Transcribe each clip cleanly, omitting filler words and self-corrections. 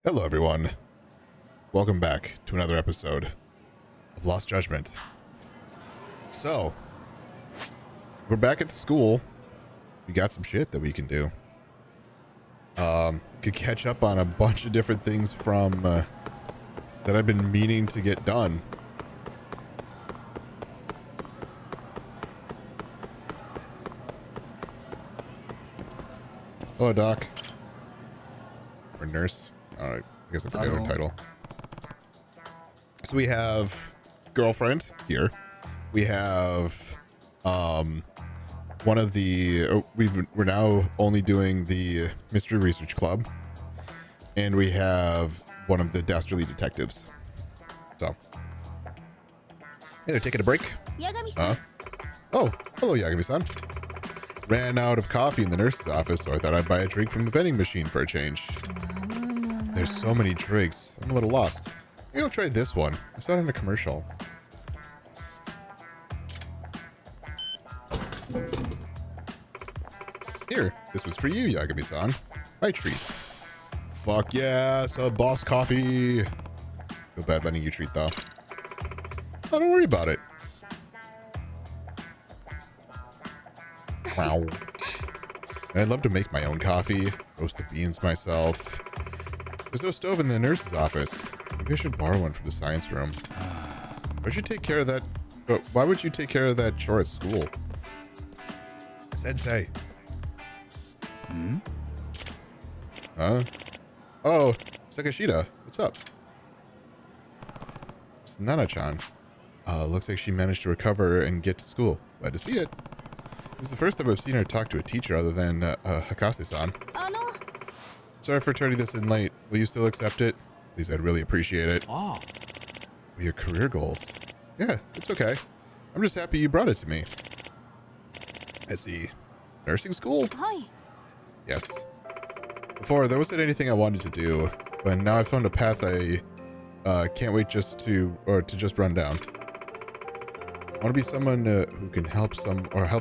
Hello everyone, welcome back to another episode of Lost Judgment. So, we're back at the school. We got some shit that we can do. Could catch up on a bunch of different things from that I've been meaning to get done. Hello, Doc. Or nurse. I guess I forgot her title. So we have girlfriend here. We have one of the we're now only doing the mystery research club, and we have one of the dastardly detectives. So hey, they're taking a break. Oh, hello, Yagami-san. Ran out of coffee in the nurse's office, so I thought I'd buy a drink from the vending machine for a change. There's so many drinks. I'm a little lost. Maybe I'll try this one. I saw it in a commercial. Here, this was for you, Yagami-san. My treat. Fuck yes, a boss coffee. Feel bad letting you treat though. Oh, don't worry about it. Wow. I'd love to make my own coffee, roast the beans myself. There's no stove in the nurse's office. Maybe I should borrow one from the science room. Why would you take care of that? Why would you take care of that chore at school? Sensei. Hmm? Huh? Oh, Sakashida. What's up? It's Nana-chan. Looks like she managed to recover and get to school. Glad to see it. This is the first time I've seen her talk to a teacher other than Hakase-san. Sorry for turning this in late. Will you still accept it? Please, I'd really appreciate it. Oh. Your career goals. Yeah, it's okay. I'm just happy you brought it to me. Let's see. Nursing school? Hi. Yes. Before, there wasn't anything I wanted to do, but now I've found a path I can't wait to just run down. I want to be someone who can help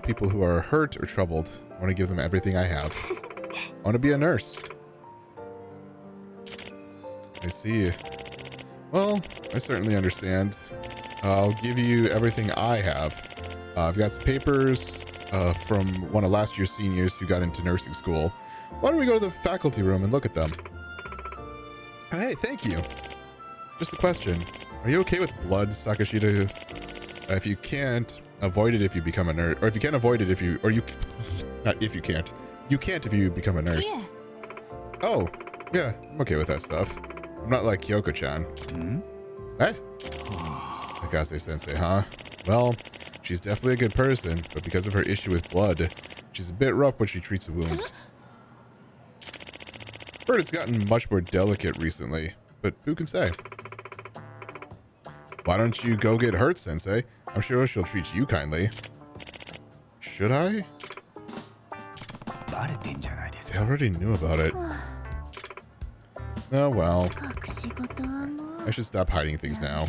people who are hurt or troubled. I want to give them everything I have. I want to be a nurse. I see. Well, I certainly understand. I'll give you everything I have. I've got some papers from one of last year's seniors who got into nursing school. Why don't we go to the faculty room and look at them? Hey, thank you. Just a question. Are you okay with blood, Sakashida? If you can't avoid it if you become a nurse, or if you can't avoid it if you, not if you can't. You can't if you become a nurse. Yeah. Oh, yeah, I'm okay with that stuff. I'm not like Kyoko-chan. Hmm? Eh? Hakase-sensei, huh? Well, she's definitely a good person, but because of her issue with blood, she's a bit rough when she treats a wound. Heard it's gotten much more delicate recently, but who can say? Why don't you go get hurt, Sensei? I'm sure she'll treat you kindly. Should I? They already knew about it. Oh well. I should stop hiding things now.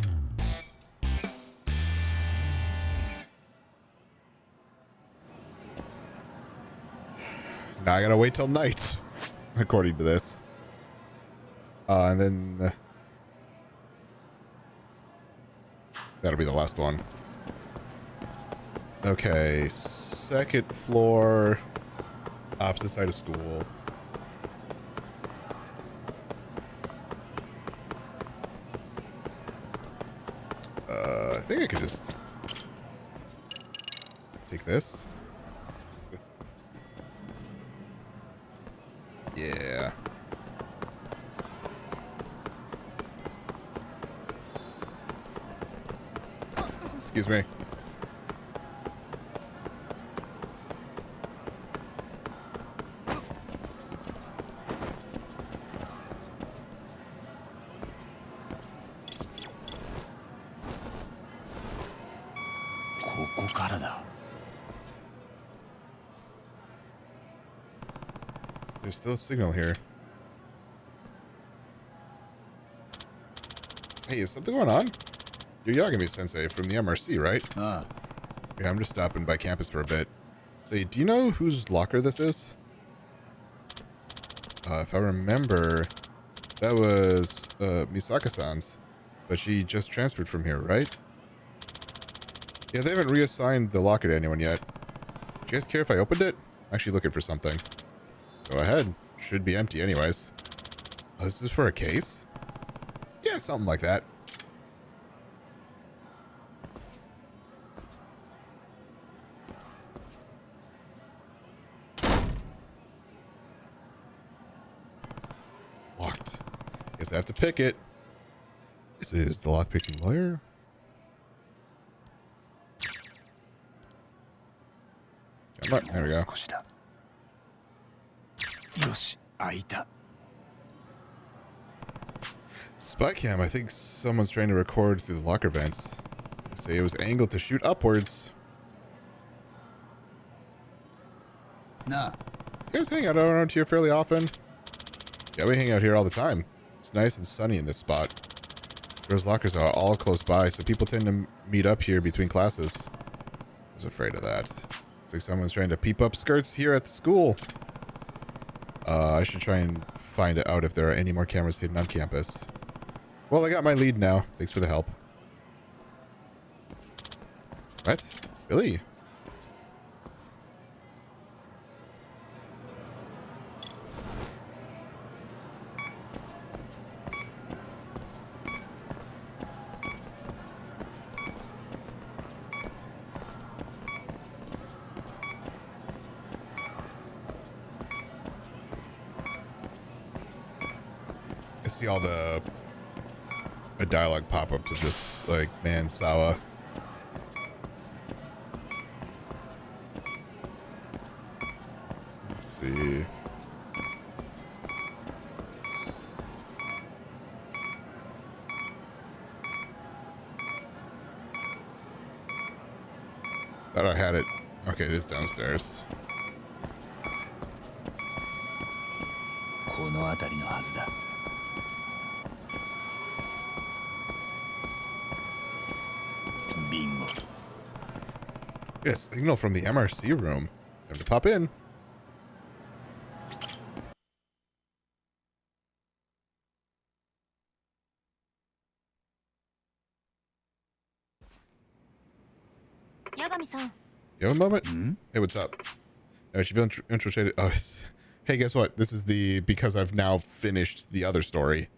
Now I gotta wait till night, according to this. And then that'll be the last one. Okay, second floor, opposite side of school. I think I could just take this. Yeah. Excuse me. There's still a signal here. Hey, is something going on? You're Yagami-sensei from the MRC, right? Yeah, I'm just stopping by campus for a bit. Say, do you know whose locker this is? If I remember, That was Misaka-san's, but she just transferred from here, right? Yeah, they haven't reassigned the locker to anyone yet. Do you guys care if I opened it? I'm actually looking for something. Go ahead. Should be empty anyways. Oh, this is for a case? Yeah, something like that. Locked. Guess I have to pick it. This is the lockpicking lawyer. Come on, there we go. Spy cam. I think someone's trying to record through the locker vents. They say it was angled to shoot upwards. Nah. You guys hang out around here fairly often? Yeah, we hang out here all the time. It's nice and sunny in this spot. Girls' lockers are all close by, so people tend to meet up here between classes. I was afraid of that. It's like someone's trying to peep up skirts here at the school. I should try and find out if there are any more cameras hidden on campus. Well, I got my lead now. Thanks for the help. What? Really? I see all the dialogue pop-ups of just like, man, Sawa. Let's see. Thought I had it. Okay, it is downstairs. Yes, signal from the MRC room. Time to pop in. Yagami-san. You have a moment? Hey, what's up? You've infiltrated. Oh, hey, guess what? This is the because I've now finished the other story,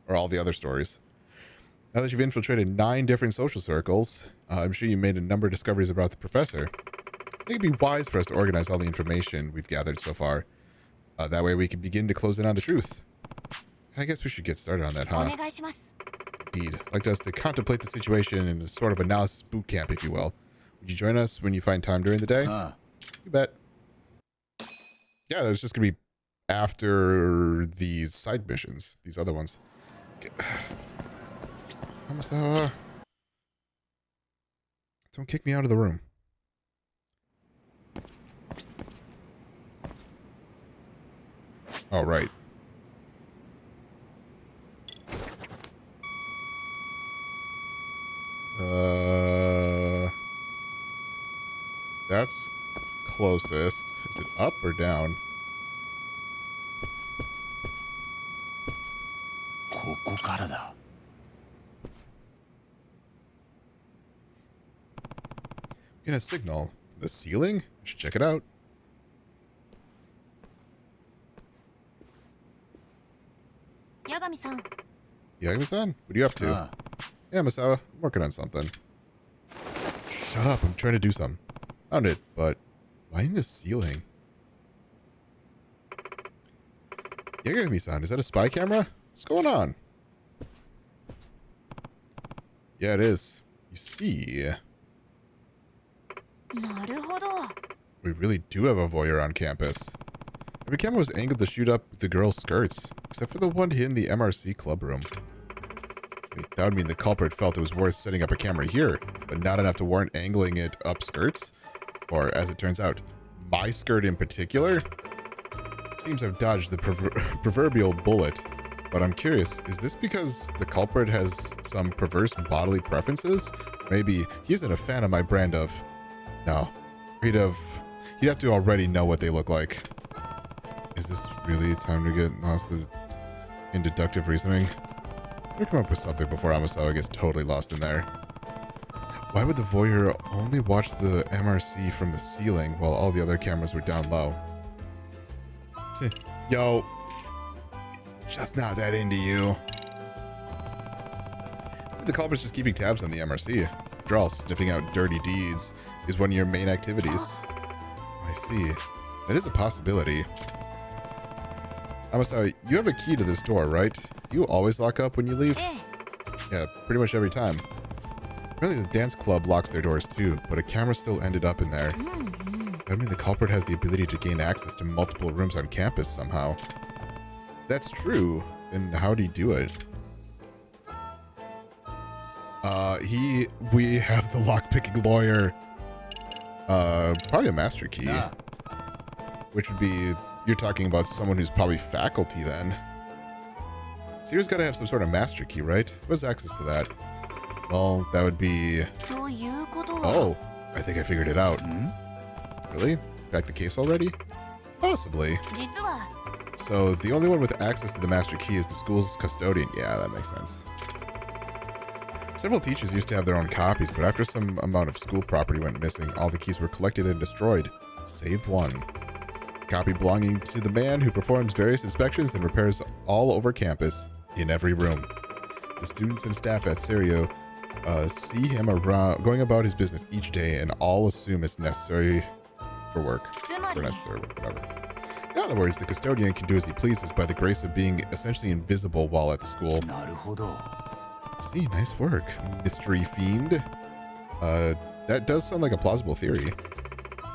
or all the other stories. Now that you've infiltrated 9 different social circles, I'm sure you made a number of discoveries about the professor. I think it'd be wise for us to organize all the information we've gathered so far. That way we can begin to close in on the truth. I guess we should get started on that, huh? Indeed. I'd like us to contemplate the situation in a sort of analysis boot camp, if you will. Would you join us when you find time during the day? You bet. Yeah, there's just gonna be after these side missions, these other ones. Don't kick me out of the room. All right. That's closest. Is it up or down? Get a signal. The ceiling? I should check it out. Yagami-san. Yagami-san? What are you up to? Yeah, Misawa. I'm working on something. Shut up. I'm trying to do something. Found it, but why in the ceiling? Yagami-san, is that a spy camera? What's going on? Yeah, it is. You see... We really do have a voyeur on campus. Every camera was angled to shoot up the girls' skirts, except for the one hidden in the MRC club room. That would mean the culprit felt it was worth setting up a camera here, but not enough to warrant angling it up skirts? Or, as it turns out, my skirt in particular? Seems I've dodged the proverbial bullet, but I'm curious, is this because the culprit has some perverse bodily preferences? Maybe he isn't a fan of my brand of... No. He'd have to already know what they look like. Is this really time to get lost? in deductive reasoning. We'll come up with something before Amasawa gets totally lost in there. Why would the voyeur only watch the MRC from the ceiling while all the other cameras were down low? Yo, just not that into you. The culprit's just keeping tabs on the MRC. After all, sniffing out dirty deeds is one of your main activities. I see. That is a possibility. Amasawa, you have a key to this door, right? You always lock up when you leave? Yeah, pretty much every time. Apparently the dance club locks their doors too, but a camera still ended up in there. That would mean the culprit has the ability to gain access to multiple rooms on campus somehow. That's true. Then how'd he do it? We have the lockpicking lawyer. Probably a master key. Which would be, you're talking about someone who's probably faculty then. Seer's gotta have some sort of master key, right? Who has access to that? Well, that would be... Oh, I think I figured it out. Really? Back the case already? Possibly. So, the only one with access to the master key is the school's custodian. Yeah, that makes sense. Several teachers used to have their own copies, but after some amount of school property went missing, all the keys were collected and destroyed, save one. Copy belonging to the man who performs various inspections and repairs all over campus, in every room. The students and staff at Serio see him around, going about his business each day, and all assume it's necessary for work. For necessary work, whatever. In other words, the custodian can do as he pleases by the grace of being essentially invisible while at the school. See, nice work, mystery fiend. That does sound like a plausible theory.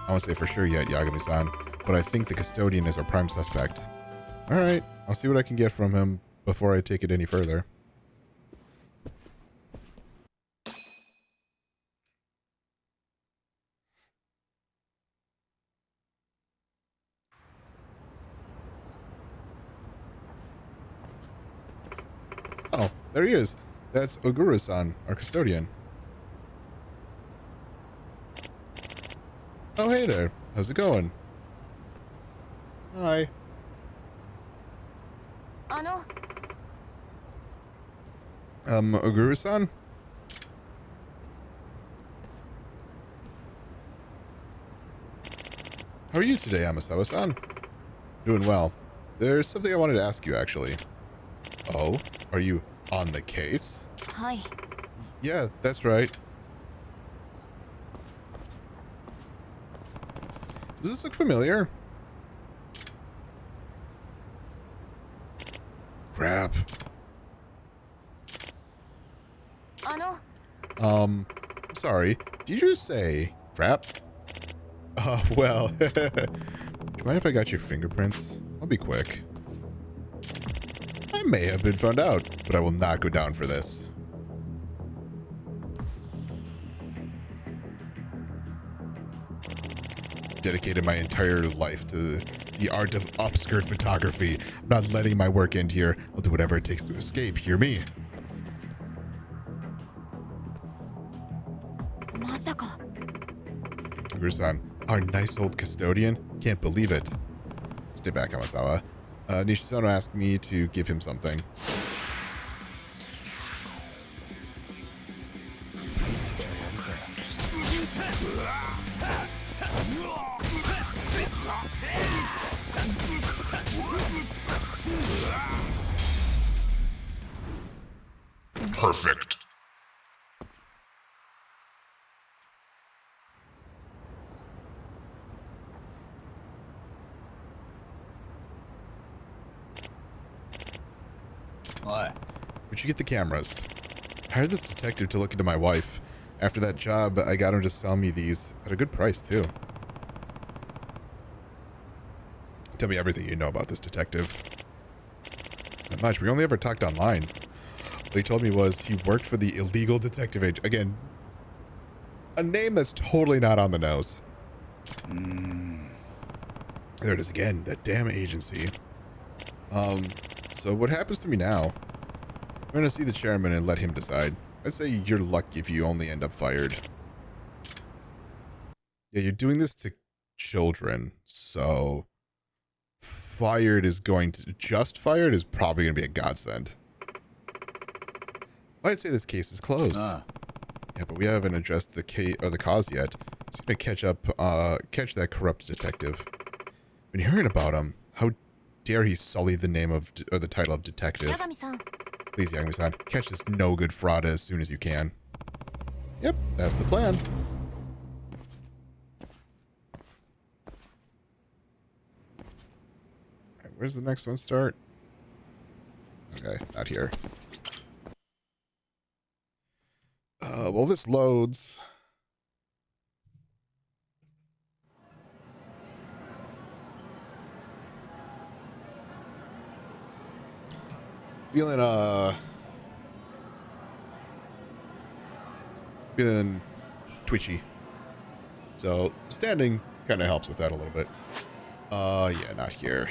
I won't say for sure yet, Yagami-san, but I think the custodian is our prime suspect. Alright, I'll see what I can get from him before I take it any further. Oh, there he is. That's Ogura-san, our custodian. Oh, hey there. How's it going? Hi. Ogura-san? How are you today, Amasawa-san? Doing well. There's something I wanted to ask you, actually. Oh, are you on the case? Hi. Yeah, that's right. Does this look familiar? Crap. Sorry. Did you say crap? Well. Do you mind if I got your fingerprints? I'll be quick. I may have been found out, but I will not go down for this. Dedicated my entire life to the art of upskirt photography. I'm not letting my work end here. I'll do whatever it takes to escape. Hear me? Ogura-san, our nice old custodian? Can't believe it. Stay back, Hamasawa. Nishisono asked me to give him something. Perfect. Where'd you get the cameras? I hired this detective to look into my wife. After that job, I got him to sell me these at a good price, too. Tell me everything you know about this detective. Not much. We only ever talked online. What he told me was he worked for the illegal detective agent. Again, a name that's totally not on the nose. There it is again. That damn agency. So what happens to me now? I'm going to see the chairman and let him decide. I'd say you're lucky if you only end up fired. Yeah, you're doing this to children, so... fired is going to, just fired is probably going to be a godsend. I'd say this case is closed. Ah. Yeah, but we haven't addressed the case or the cause yet. So I'm gonna catch that corrupt detective. Been hearing about him. How dare he sully the name of, or the title of detective? Please, Yagami-san, catch this no-good fraud as soon as you can. Yep, that's the plan. Alright, where's the next one start? Okay, not here. Well, this loads. Feeling twitchy. So standing kind of helps with that a little bit. Yeah, not here.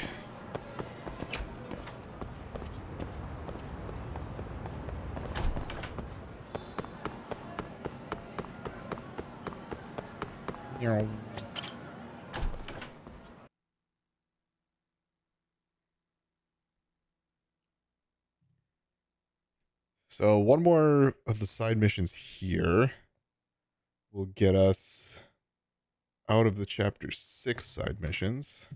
So one more of the side missions here will get us out of the chapter 6 side missions.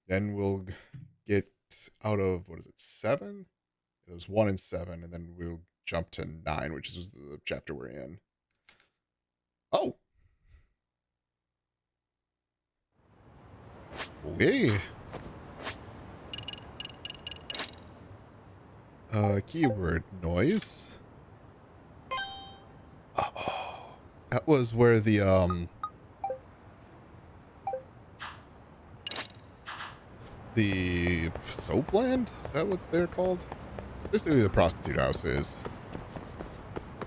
Then we'll get out of, what is it, 7? It was 1 and 7, and then we'll jump to 9, which is the chapter we're in. Oh! Okay. Keyword noise. Oh, that was where the soap land? Is that what they're called? Basically the prostitute house is.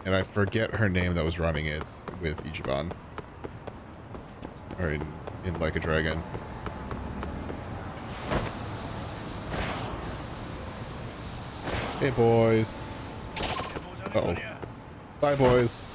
And I forget her name that was running it with Ichiban. Or in Like a Dragon. Hey, boys. Uh-oh. Bye, boys.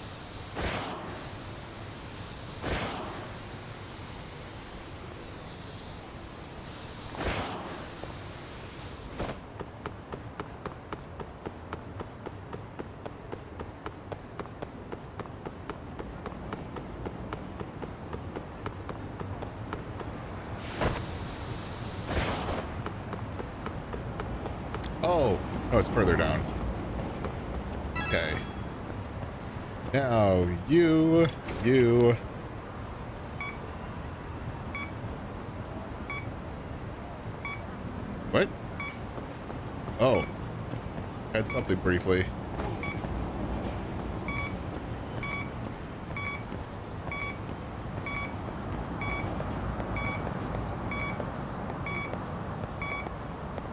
Oh, it's further down. Okay. Now, you... What? Oh. Had something briefly.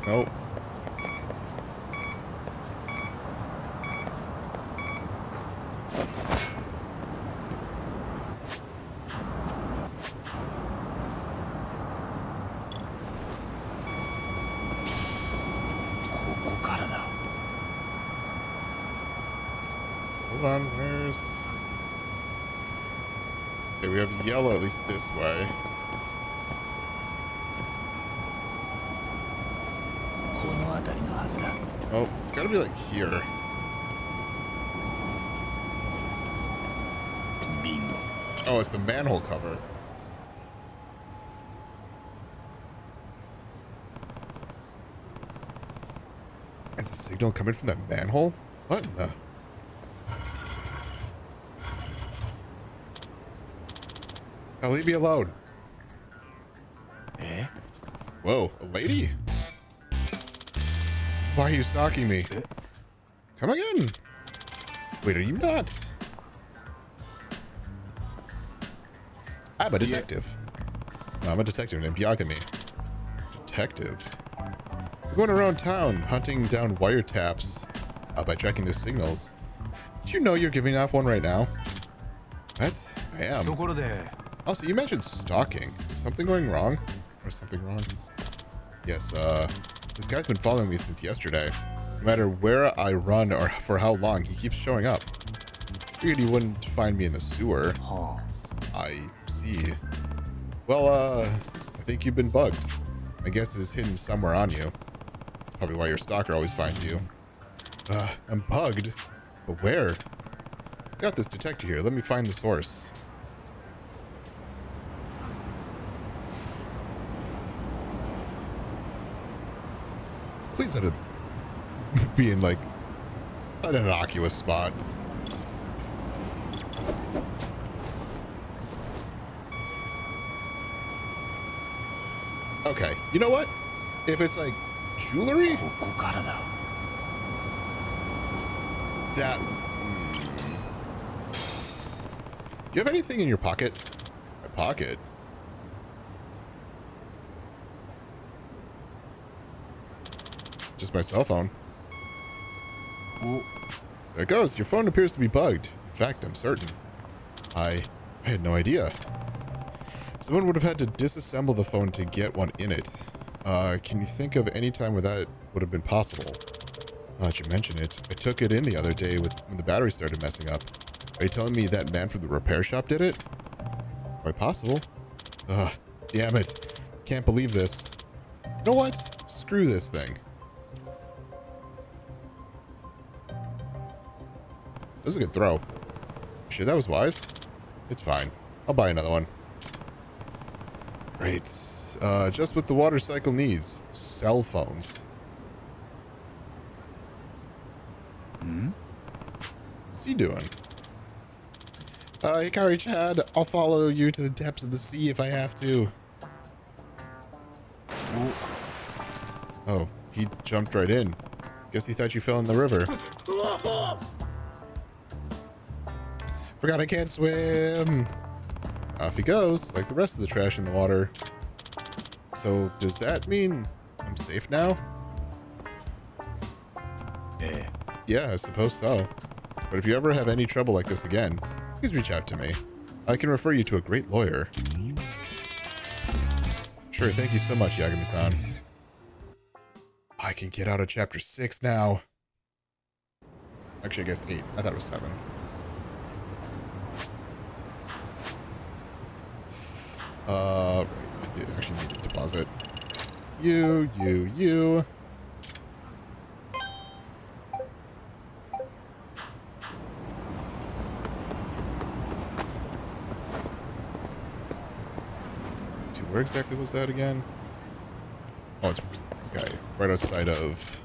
Nope. Hold on, where's... Okay, we have yellow at least this way. Oh, it's gotta be like here. Oh, it's the manhole cover. Is a signal coming from that manhole? What in the... Now leave me alone. Eh? Whoa, a lady? Why are you stalking me? Come again. Wait, are you nuts? I'm a detective. No, I'm a detective named Yagami. Detective? We're going around town hunting down wiretaps by tracking their signals. Do you know you're giving off one right now? What? I am. Also, you mentioned stalking. Is something going wrong? Or something wrong? Yes, this guy's been following me since yesterday. No matter where I run or for how long, he keeps showing up. Figured you wouldn't find me in the sewer. Huh. I see. Well, I think you've been bugged. I guess it's hidden somewhere on you. That's probably why your stalker always finds you. I'm bugged? But where? Got this detector here. Let me find the source. Please let it be in, like, an innocuous spot. Okay, you know what? If it's like jewelry, ここからだ。 that. Do you have anything in your pocket? My pocket? Just my cell phone. There it goes. Your phone appears to be bugged. In fact, I'm certain. I had no idea. Someone would have had to disassemble the phone to get one in it. Can you think of any time where that would have been possible? Now that you mention it, I took it in the other day when the battery started messing up. Are you telling me that man from the repair shop did it? Quite possible. Damn it. Can't believe this. You know what? Screw this thing. That was a good throw. Sure that was wise? It's fine. I'll buy another one. Great. Just what the water cycle needs. Cell phones. What's he doing? Hikari Chad, I'll follow you to the depths of the sea if I have to. Oh, he jumped right in. Guess he thought you fell in the river. Forgot I can't swim. Off he goes, like the rest of the trash in the water. So, does that mean I'm safe now? Yeah, I suppose so. But if you ever have any trouble like this again, please reach out to me. I can refer you to a great lawyer. Sure, thank you so much, Yagami-san. I can get out of chapter 6 now. Actually, I guess 8. I thought it was 7. Right, I did actually need to deposit. You. Where exactly was that again? Oh, it's okay, right outside of.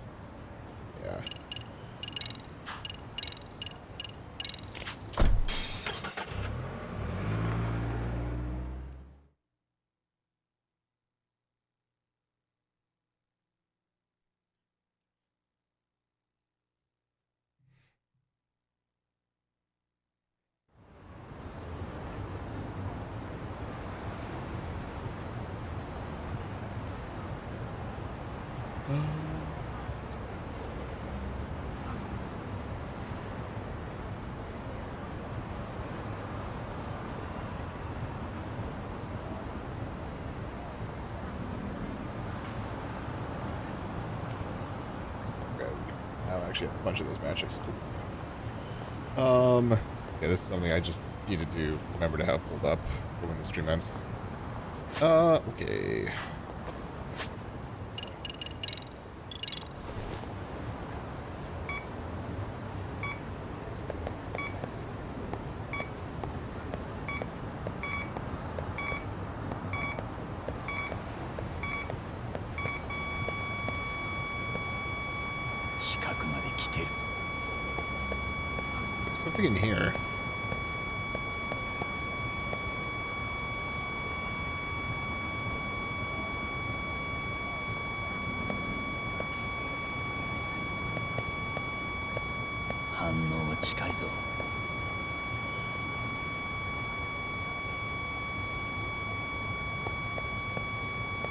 Yeah. I actually have a bunch of those matches. Cool. Yeah, this is something I just need to remember to have pulled up for when the stream ends. Okay. There's something in here.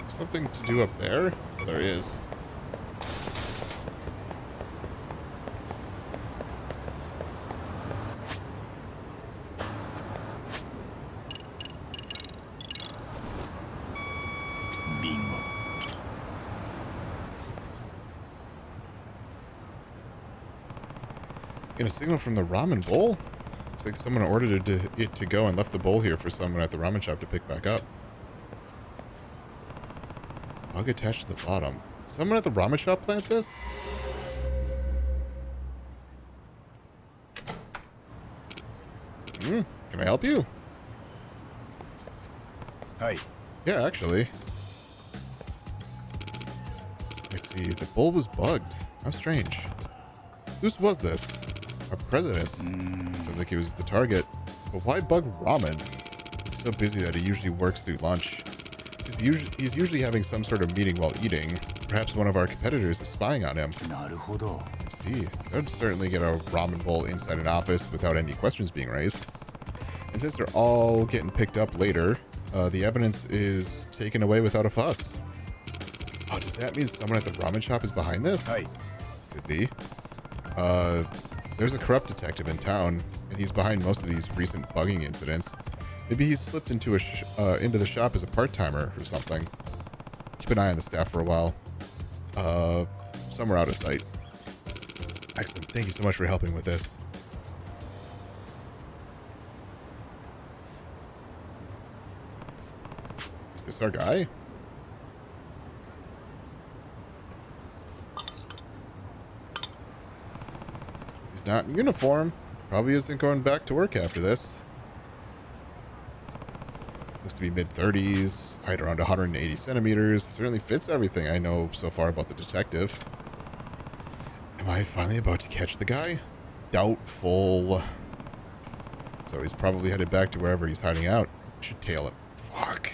Something to do up there? Oh, there is. Bingo. Get a signal from the ramen bowl? Is like someone ordered it to go and left the bowl here for someone at the ramen shop to pick back up. Bug attached to the bottom. Someone at the ramen shop plant this? Can I help you? Hi. Yeah, actually. I see. The bowl was bugged. How strange. Whose was this? Our president's. Sounds like he was the target. But why bug ramen? He's so busy that he usually works through lunch. He's usually having some sort of meeting while eating. Perhaps one of our competitors is spying on him. なるほど。 I see. That would certainly get a ramen bowl inside an office without any questions being raised. And since they're all getting picked up later, the evidence is taken away without a fuss. Oh, does that mean someone at the ramen shop is behind this? Hi. Could be. There's a corrupt detective in town, and he's behind most of these recent bugging incidents. Maybe he's slipped into into the shop as a part-timer or something. Keep an eye on the staff for a while. Somewhere out of sight. Excellent. Thank you so much for helping with this. Is this our guy? He's not in uniform. Probably isn't going back to work after this. Looks to be mid-30s, height around 180 centimeters. Certainly fits everything I know so far about the detective. Am I finally about to catch the guy? Doubtful. So he's probably headed back to wherever he's hiding out. I should tail him. Fuck.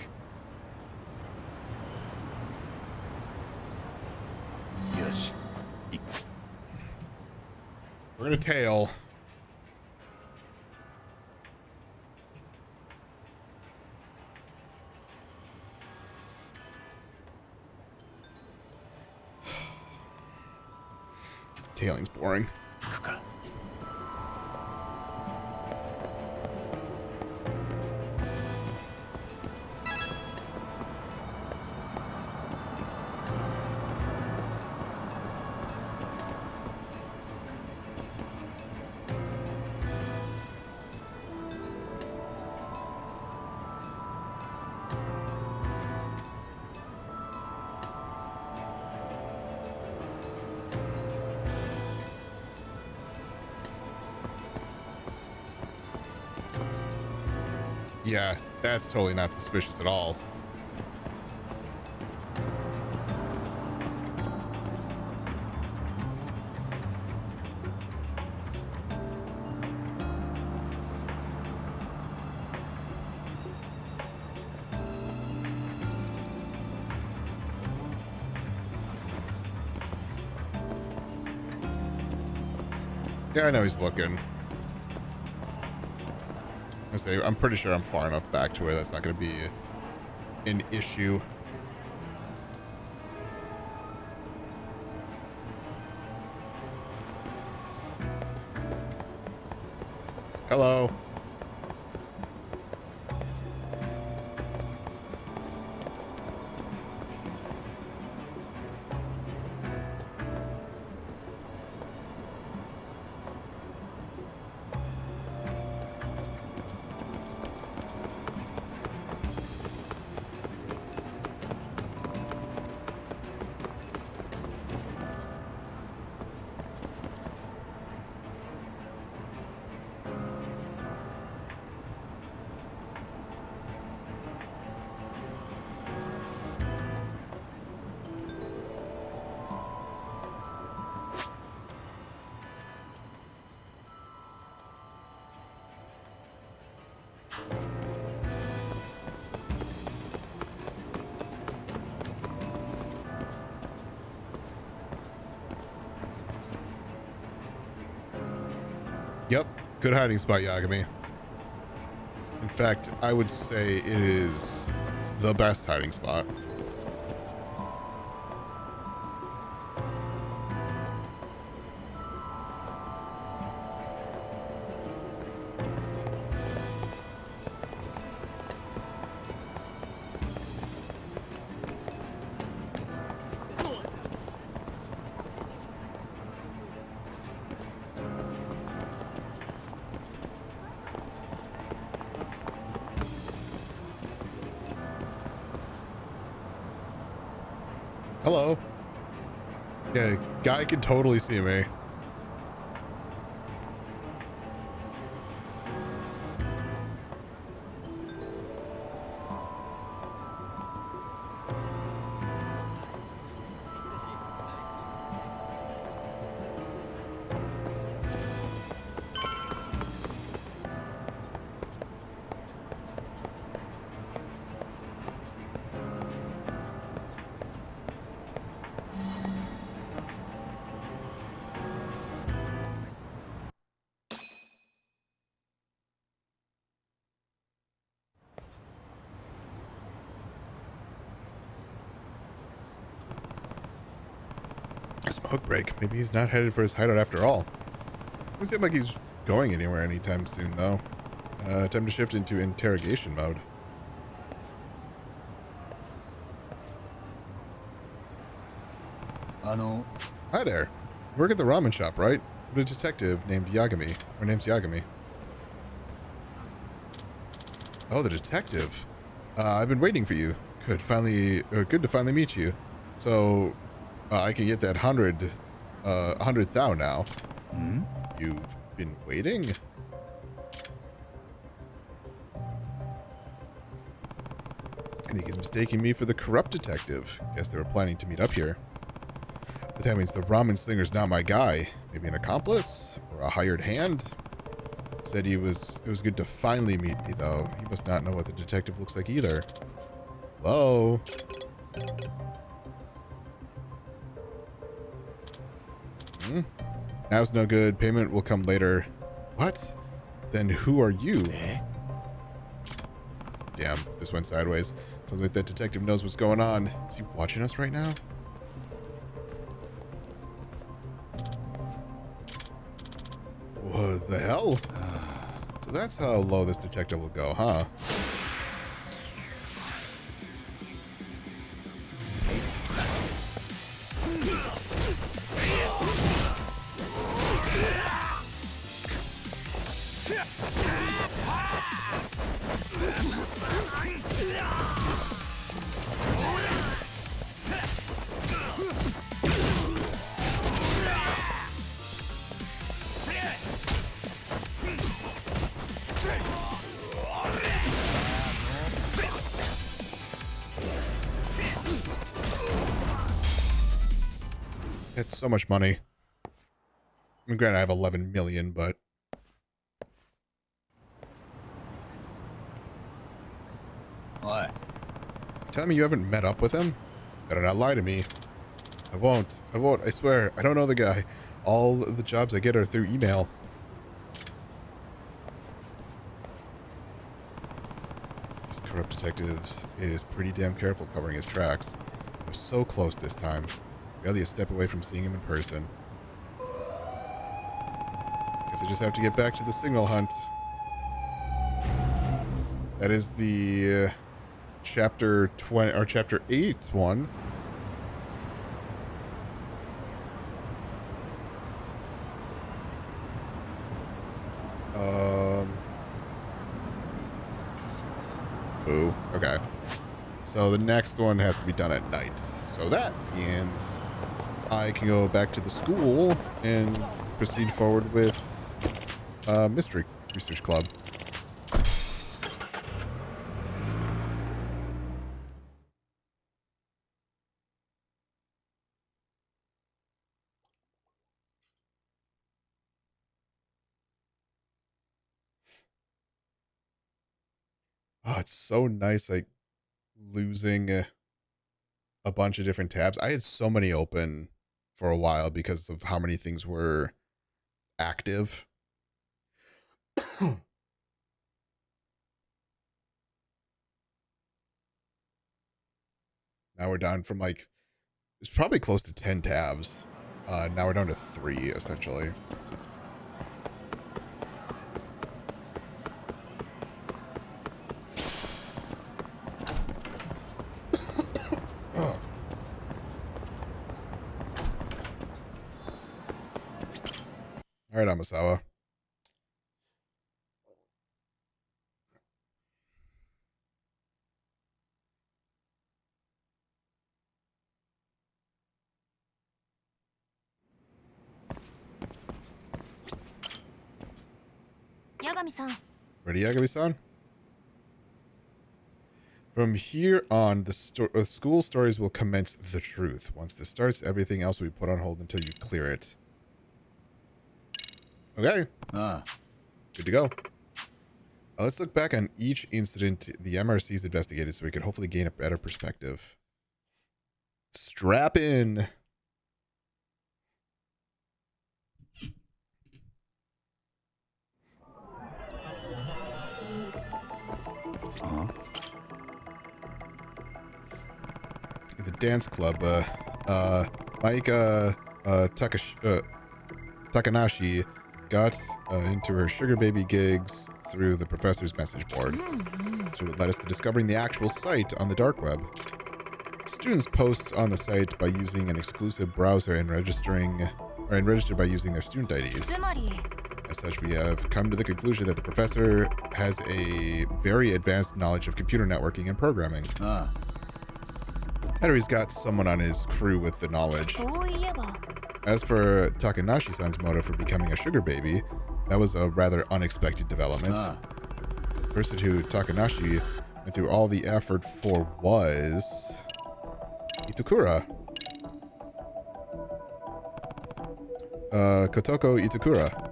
Yosh. We're gonna tail. Tailing's boring. 行くか。 Yeah, that's totally not suspicious at all. Yeah, I know he's looking. I'm pretty sure I'm far enough back to where that's not going to be an issue. Hello. Yep, good hiding spot, Yagami. In fact, I would say it is the best hiding spot. Hello. Yeah, guy can totally see me. A smoke break. Maybe he's not headed for his hideout after all. Doesn't seem like he's going anywhere anytime soon, though. Time to shift into interrogation mode. Hi there. You work at the ramen shop, right? I'm a detective named Yagami. Her name's Yagami. Oh, the detective. I've been waiting for you. Good to finally meet you. So, I can get that 100,000 now. You've been waiting? I think he's mistaking me for the corrupt detective. Guess they were planning to meet up here. But that means the ramen slinger's not my guy. Maybe an accomplice? Or a hired hand? Said it was good to finally meet me, though. He must not know what the detective looks like either. Hello? Now's no good. Payment will come later. What? Then who are you? Damn, this went sideways. Sounds like that detective knows what's going on. Is he watching us right now? What the hell? So that's how low this detective will go, huh? That's so much money. I mean, granted, I have 11 million, but... What? Tell me you haven't met up with him? Better not lie to me. I won't. I swear. I don't know the guy. All the jobs I get are through email. This corrupt detective is pretty damn careful covering his tracks. We're so close this time. Barely a step away from seeing him in person. Guess I just have to get back to the signal hunt. That is the chapter 20 or chapter 8 one. Ooh, okay. So the next one has to be done at night. So that means I can go back to the school and proceed forward with Mystery Research Club. Oh, it's so nice, like, losing a bunch of different tabs. I had so many open for a while because of how many things were active. Now we're down from like, it's probably close to 10 tabs. Now we're down to 3, essentially. All right, Amasawa. Yagami-san. Ready, Yagami-san? From here on, the school stories will commence the truth. Once this starts, everything else will be put on hold until you clear it. Okay. Good to go. Let's look back on each incident the MRC's investigated so we can hopefully gain a better perspective. Strap in. The dance club, Maika Takanashi got into her sugar baby gigs through the professor's message board. So it led us to discovering the actual site on the dark web. Students post on the site by using an exclusive browser and register by using their student IDs. As such, we have come to the conclusion that the professor has a very advanced knowledge of computer networking and programming. Henry's got someone on his crew with the knowledge. As for Takanashi-san's motive for becoming a sugar baby, that was a rather unexpected development. The person who Takanashi went through all the effort for was Itakura. Kotoko Itakura.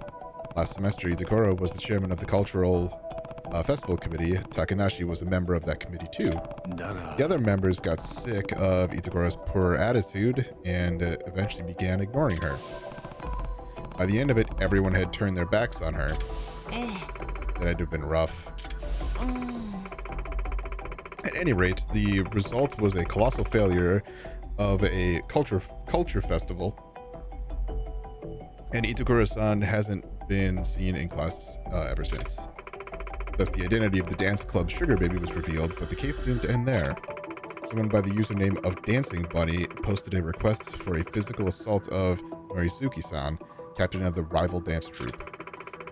Last semester, Itakura was the chairman of the cultural festival committee. Takanashi was a member of that committee too. The other members got sick of Itakura's poor attitude and eventually began ignoring her. By the end of it, everyone had turned their backs on her. That had to have been rough. At any rate, the result was a colossal failure of a culture festival, and Itakura-san hasn't been seen in class ever since. Thus, the identity of the dance club sugar baby was revealed, but the case didn't end there. Someone by the username of Dancing Bunny posted a request for a physical assault of Norisuke-san, captain of the rival dance troupe.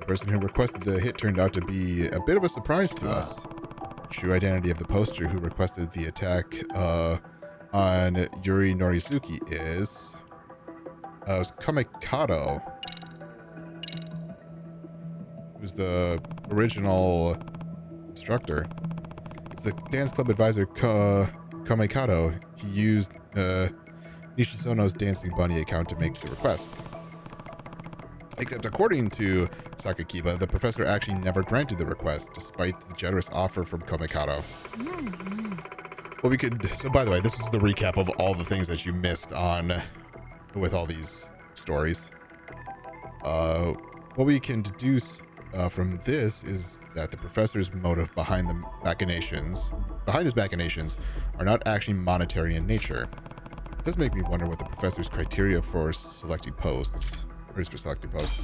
The person who requested the hit turned out to be a bit of a surprise to us. The true identity of the poster who requested the attack on Yuri Norisuke is Kamikato, who's the original instructor. It's the dance club advisor Kamikato. He used Nishisono's Dancing Bunny account to make the request. Except according to Sakakiba, the professor actually never granted the request, despite the generous offer from Kamikato. Well, so by the way, this is the recap of all the things that you missed on with all these stories. What we can deduce from this is that the professor's motive behind his machinations are not actually monetary in nature. It does make me wonder what the professor's criteria for selecting posts is for selecting posts.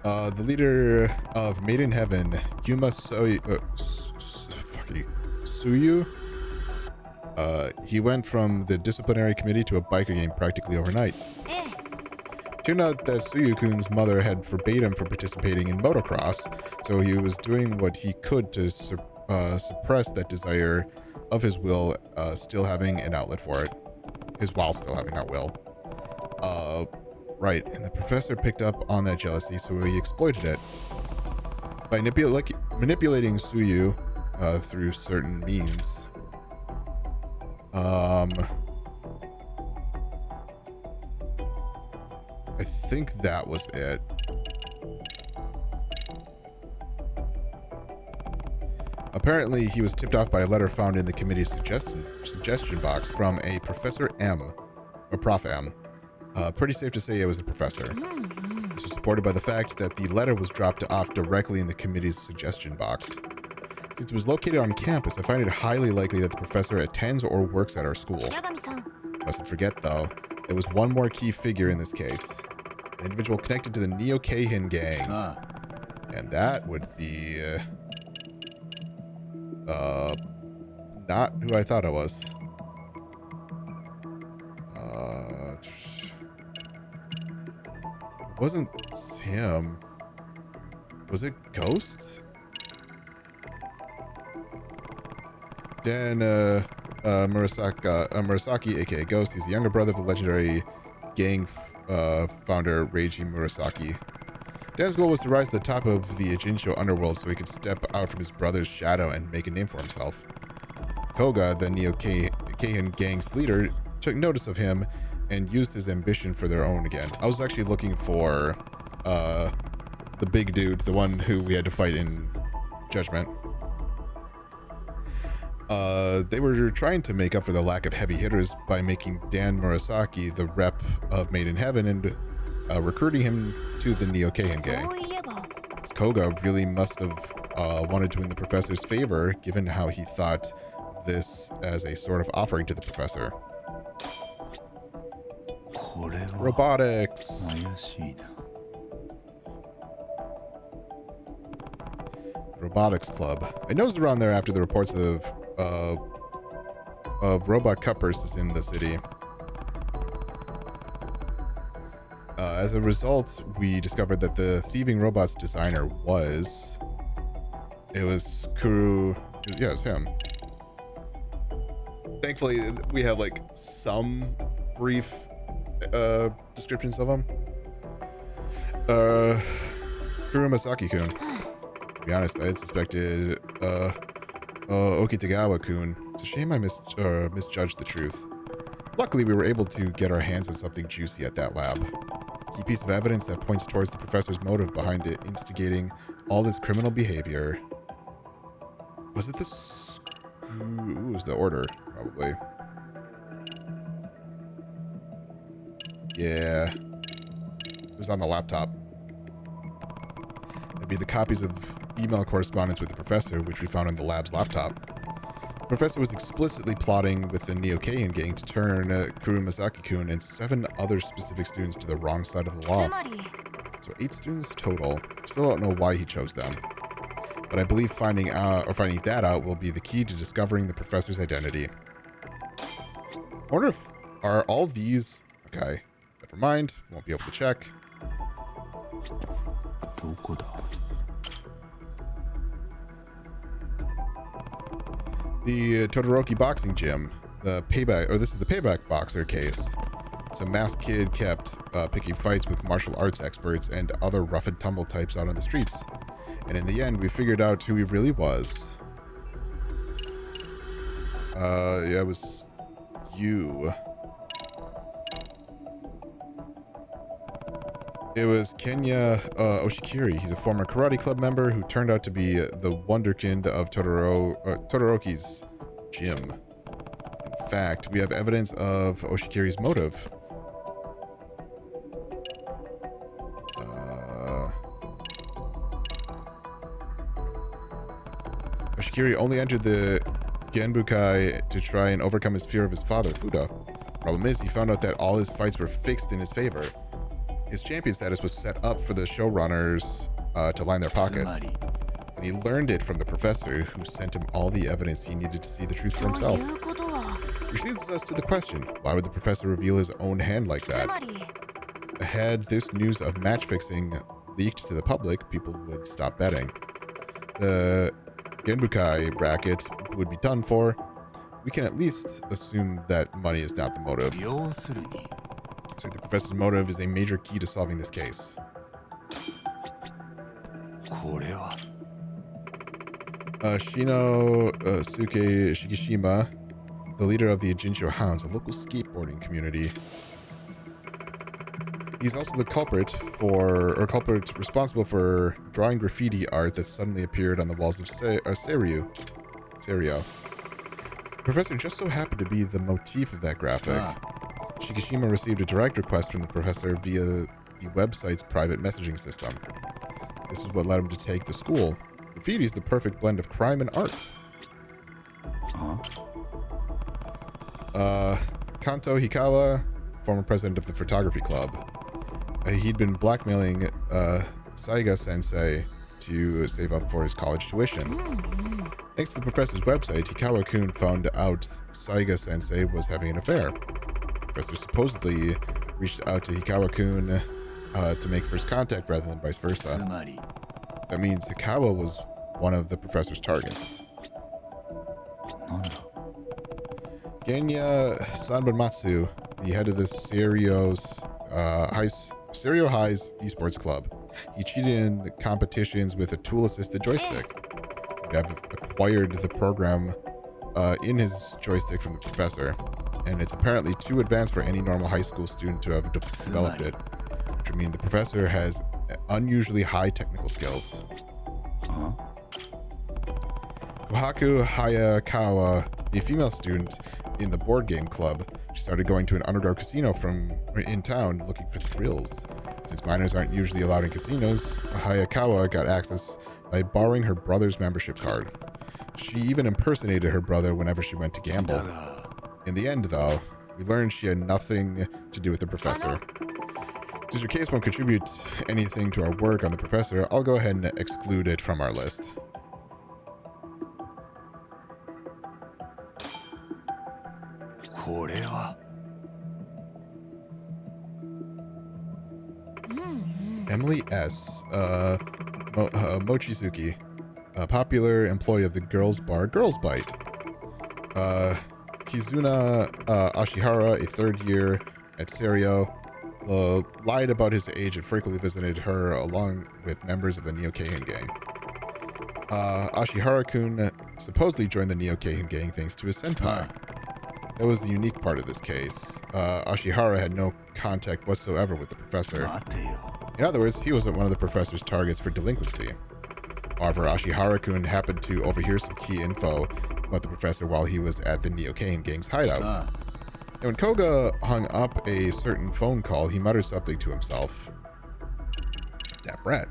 The leader of Made in Heaven, Yuma Suyu. He went from the disciplinary committee to a biker gang practically overnight. Turned out that Suyu-kun's mother had forbade him from participating in motocross, so he was doing what he could to suppress that desire of his will, still having an outlet for it. While still having that will. Right, and the professor picked up on that jealousy, so he exploited it. By manipulating Suyu through certain means. I think that was it. Apparently, he was tipped off by a letter found in the committee's suggestion box from a Professor M, or Prof M. Pretty safe to say it was a professor. This was supported by the fact that the letter was dropped off directly in the committee's suggestion box. Since it was located on campus, I find it highly likely that the professor attends or works at our school. Mustn't forget, though, there was one more key figure in this case. An individual connected to the Neo-Keihin gang. And that would be... not who I thought it was. It wasn't him. Was it Ghost? Dan Murasaki, aka Ghost, he's the younger brother of the legendary gang founder Reiji Murasaki. Dan's goal was to rise to the top of the Ijincho underworld so he could step out from his brother's shadow and make a name for himself. Koga, the Neo-Keihan gang's leader, took notice of him and used his ambition for their own again. I was actually looking for the big dude, the one who we had to fight in Judgment. They were trying to make up for the lack of heavy hitters by making Dan Murasaki the rep of Made in Heaven and recruiting him to the Neo-Keihan gang. Koga really must have wanted to win the professor's favor, given how he thought this as a sort of offering to the professor. Robotics. Robotics Club. I nosed around there after the reports of robot cuppers in the city. As a result, we discovered that the thieving robot's designer was... It was Kuru... Yeah, it was him. Thankfully, we have, like, some brief descriptions of him. Kuru Masaki-kun. To be honest, I had suspected Okitagawa-kun. It's a shame I misjudged the truth. Luckily, we were able to get our hands on something juicy at that lab. Key piece of evidence that points towards the professor's motive behind it instigating all this criminal behavior. Was it this? Ooh, it was the order, probably. Yeah. It was on the laptop. It'd be the copies of email correspondence with the professor, which we found on the lab's laptop. The professor was explicitly plotting with the Neo-Keihan gang to turn Kuru Masaki-kun and 7 other specific students to the wrong side of the law. So 8 students total. Still don't know why he chose them. But I believe finding that out will be the key to discovering the professor's identity. I wonder if... Are all these... Okay. Never mind. Won't be able to check. The Todoroki boxing gym. The payback... Or this is the payback boxer case. Some masked kid kept picking fights with martial arts experts and other rough and tumble types out on the streets. And in the end, we figured out who he really was. Yeah, it was you. It was Kenya Oshikiri. He's a former karate club member who turned out to be the wonderkind of Todoroki's gym. In fact, we have evidence of Oshikiri's motive. Oshikiri only entered the Genbukai to try and overcome his fear of his father, Fuda. Problem is, he found out that all his fights were fixed in his favor. His champion status was set up for the showrunners to line their pockets. And he learned it from the professor, who sent him all the evidence he needed to see the truth for himself. Which leads us to the question, why would the professor reveal his own hand like that? Had this news of match fixing leaked to the public, people would stop betting. The Genbukai racket would be done for. We can at least assume that money is not the motive. So the professor's motive is a major key to solving this case. Shino Suke Shikishima, the leader of the Ijincho Hounds, a local skateboarding community. He's also the culprit responsible for drawing graffiti art that suddenly appeared on the walls of Serio. The professor just so happened to be the motif of that graphic. Shikishima received a direct request from the professor via the website's private messaging system. This is what led him to take the school. Graffiti is the perfect blend of crime and art. Kanto Hikawa, former president of the photography club. He'd been blackmailing Saiga Sensei to save up for his college tuition. Thanks to the professor's website, Hikawa-kun found out Saiga Sensei was having an affair. The professor supposedly reached out to Hikawa-kun to make first contact rather than vice versa. That means Hikawa was one of the professor's targets. Genya Sanbanmatsu, the head of the Serio High's esports club. He cheated in competitions with a tool-assisted joystick. We have acquired the program in his joystick from the professor, and it's apparently too advanced for any normal high school student to have developed it, which would mean the professor has unusually high technical skills. Kohaku Hayakawa, a female student in the board game club, she started going to an underground casino in town looking for thrills. Since minors aren't usually allowed in casinos, Hayakawa got access by borrowing her brother's membership card. She even impersonated her brother whenever she went to gamble. In the end, though, we learned she had nothing to do with the professor. Since your case won't contribute anything to our work on the professor, I'll go ahead and exclude it from our list. Emily S. Mochizuki, a popular employee of the girls' bar Girls Bite. Kizuna Ashihara, a third year at Serio, lied about his age and frequently visited her along with members of the Neo-Keihin gang. Ashihara-kun supposedly joined the Neo-Keihin gang thanks to his senpai. That was the unique part of this case. Ashihara had no contact whatsoever with the professor. In other words, he wasn't one of the professor's targets for delinquency. However, Ashihara-kun happened to overhear some key info about the professor while he was at the Neo-Keihin gang's hideout. And when Koga hung up a certain phone call, he muttered something to himself. That brat.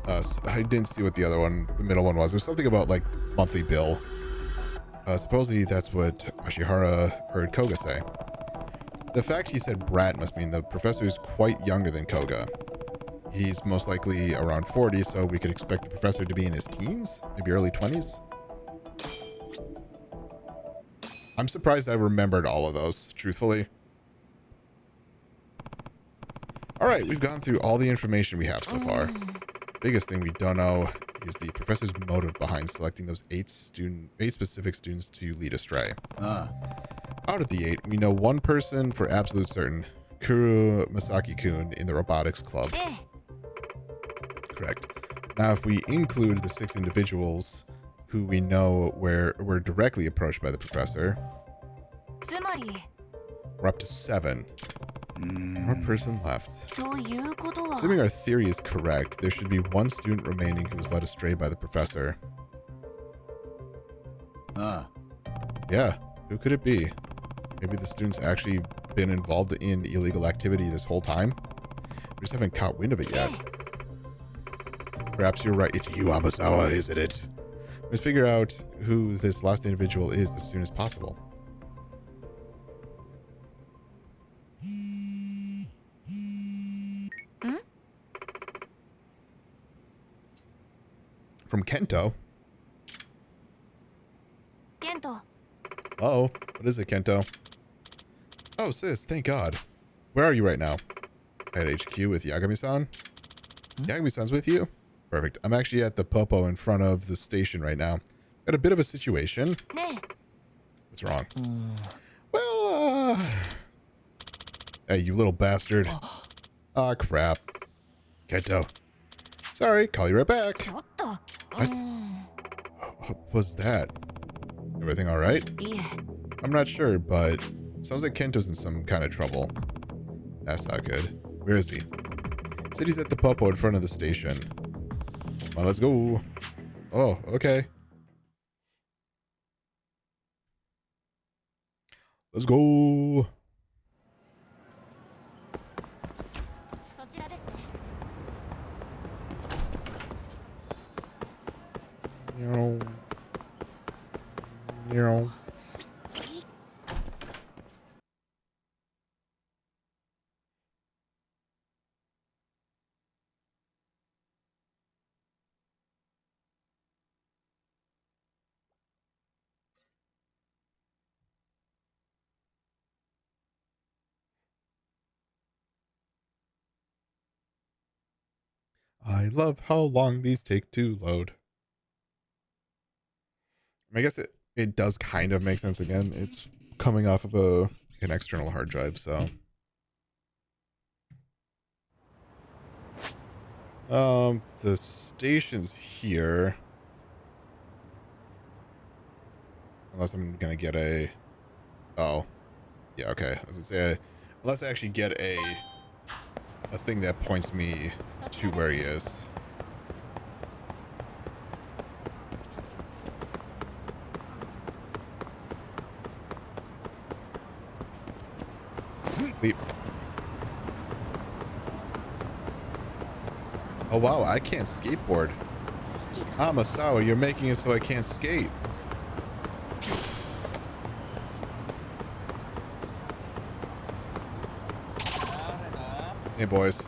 I didn't see what the middle one was. It was something about, like, monthly bill. Supposedly that's what Ashihara heard Koga say. The fact he said brat must mean the professor is quite younger than Koga. He's most likely around 40, so we could expect the professor to be in his teens? Maybe early 20s? I'm surprised I remembered all of those, truthfully. Alright, we've gone through all the information we have so far. Biggest thing we don't know is the professor's motive behind selecting those eight specific students to lead astray. Out of the 8, we know one person for absolute certain, Kuru Masaki-kun in the robotics club. Correct. Now, if we include the 6 individuals who we know were directly approached by the professor, we're up to 7. One person left. Assuming our theory is correct, there should be one student remaining who was led astray by the professor. Yeah, who could it be? Maybe the student's actually been involved in illegal activity this whole time? We just haven't caught wind of it yet. Perhaps you're right. It's you, Abasawa, isn't it? Let's figure out who this last individual is as soon as possible. From Kento? Oh, what is it, Kento? Oh, sis, thank God. Where are you right now? At HQ with Yagami-san? Yagami-san's with you? Perfect. I'm actually at the Popo in front of the station right now. Got a bit of a situation. What's wrong? Well, hey, you little bastard. Ah, crap. Kento. Sorry, call you right back. What? What was that? Everything alright? I'm not sure, but sounds like Kento's in some kind of trouble. That's not good. Where is he? Said he's at the Popo in front of the station. Come on, let's go. Oh, okay. Let's go. I love how long these take to load. I guess it does kind of make sense again. It's coming off of a an external hard drive, so. The station's here. Unless I'm gonna get a... Oh. Yeah, okay. I was gonna say, unless I actually get a thing that points me to where he is. Leap. Oh wow, I can't skateboard. Amasawa, you're making it so I can't skate. Hey boys.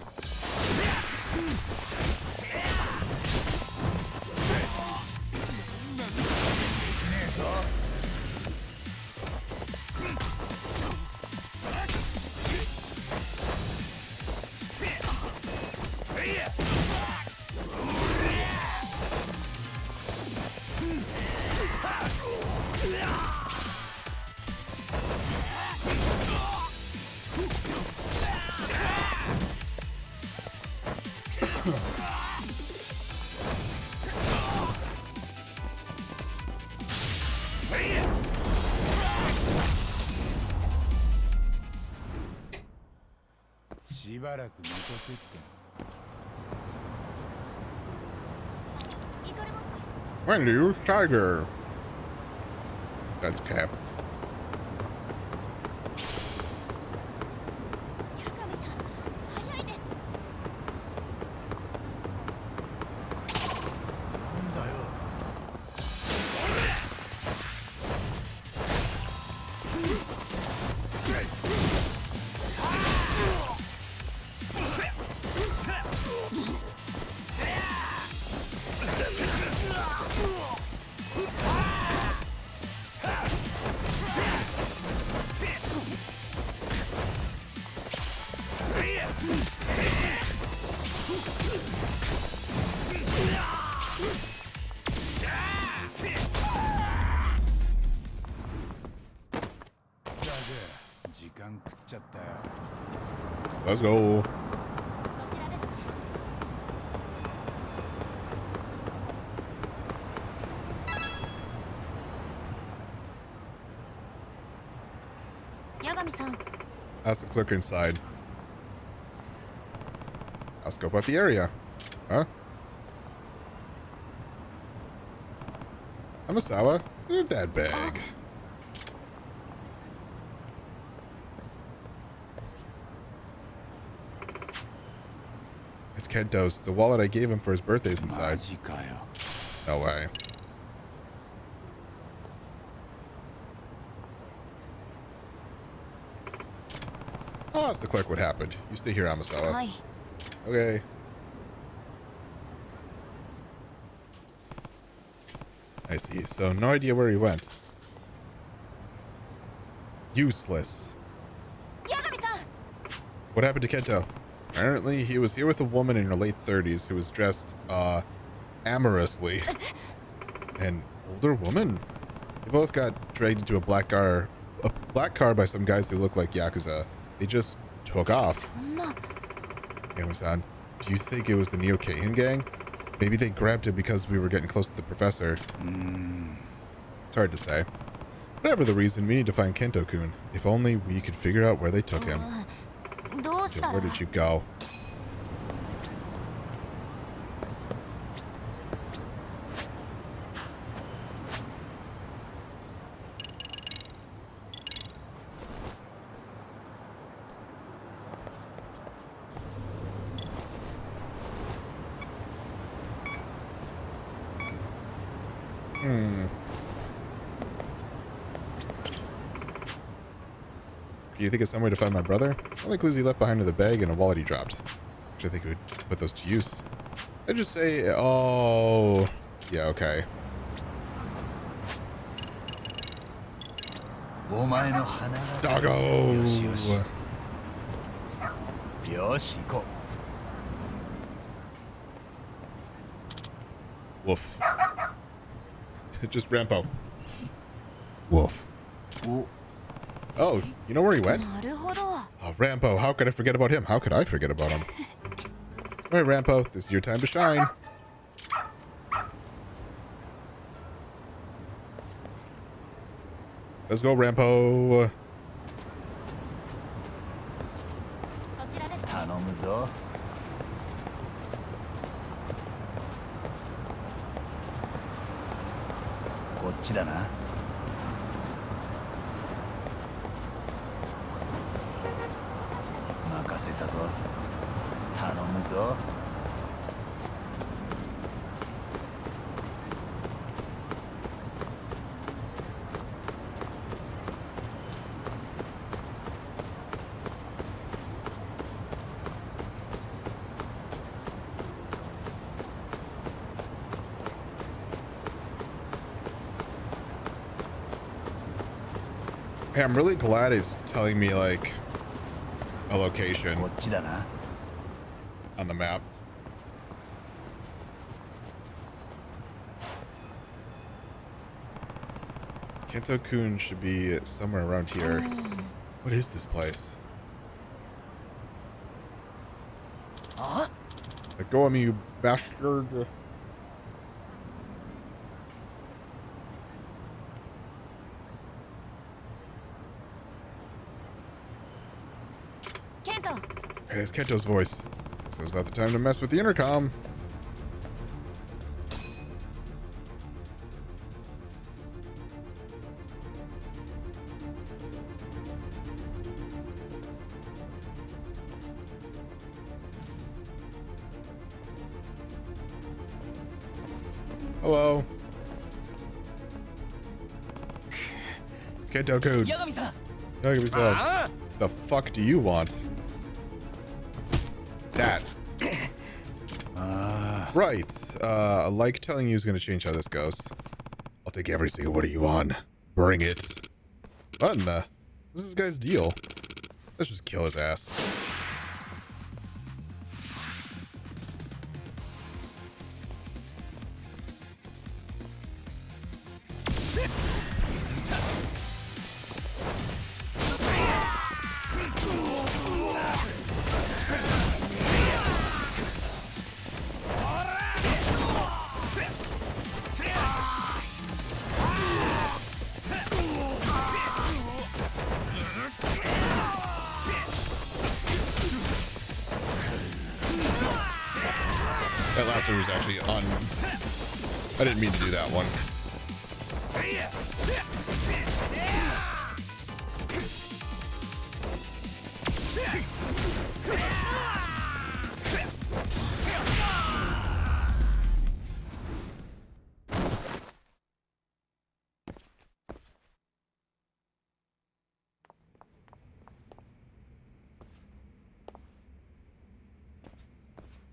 When do you tiger? That's cap. Let's go. That's the clicker inside. I'll scope out the area. Huh? Amasawa? Isn't that big? It's Kento's. The wallet I gave him for his birthday's inside. No way. Oh, that's the clerk. What happened? You stay here, Amasawa. Hi. Okay. I see. So, no idea where he went. Useless. What happened to Kento? Apparently, he was here with a woman in her late 30s who was dressed, amorously. An older woman? They both got dragged into a black car by some guys who look like Yakuza. They just took off. Amazon, do you think it was the Neo-Keihan gang? Maybe they grabbed him because we were getting close to the professor. It's hard to say. Whatever the reason, we need to find Kento-kun. If only we could figure out where they took him. So where did you go? Do you think it's some way to find my brother? Only clues he left behind are the bag and a wallet he dropped. Which I think we would put those to use. I'd just say, oh, yeah, okay. Doggo! Woof. Just Rampo. Woof. Oh, you know where he went? なるほど。 Oh, Rampo, how could I forget about him? How could I forget about him? All right, Rampo, this is your time to shine. Let's go, Rampo. そちらですね。頼むぞ。こっちだな。任せたぞ。頼むぞ。Hey, I'm really glad it's telling me, like, a location こっちだな。 on the map. Kento-kun should be somewhere around here. What is this place? あ、 Let go of me, you bastard. ケント。 Hey, it's Kento's voice. This is not the time to mess with the intercom. Hello. Kento-kun. 八神さん。 Yagami-san. The fuck do you want? That. Right. Like telling you is going to change how this goes. I'll take every single one of you on. Bring it. What in the... What's this guy's deal? Let's just kill his ass. That last one was actually on... I didn't mean to do that one.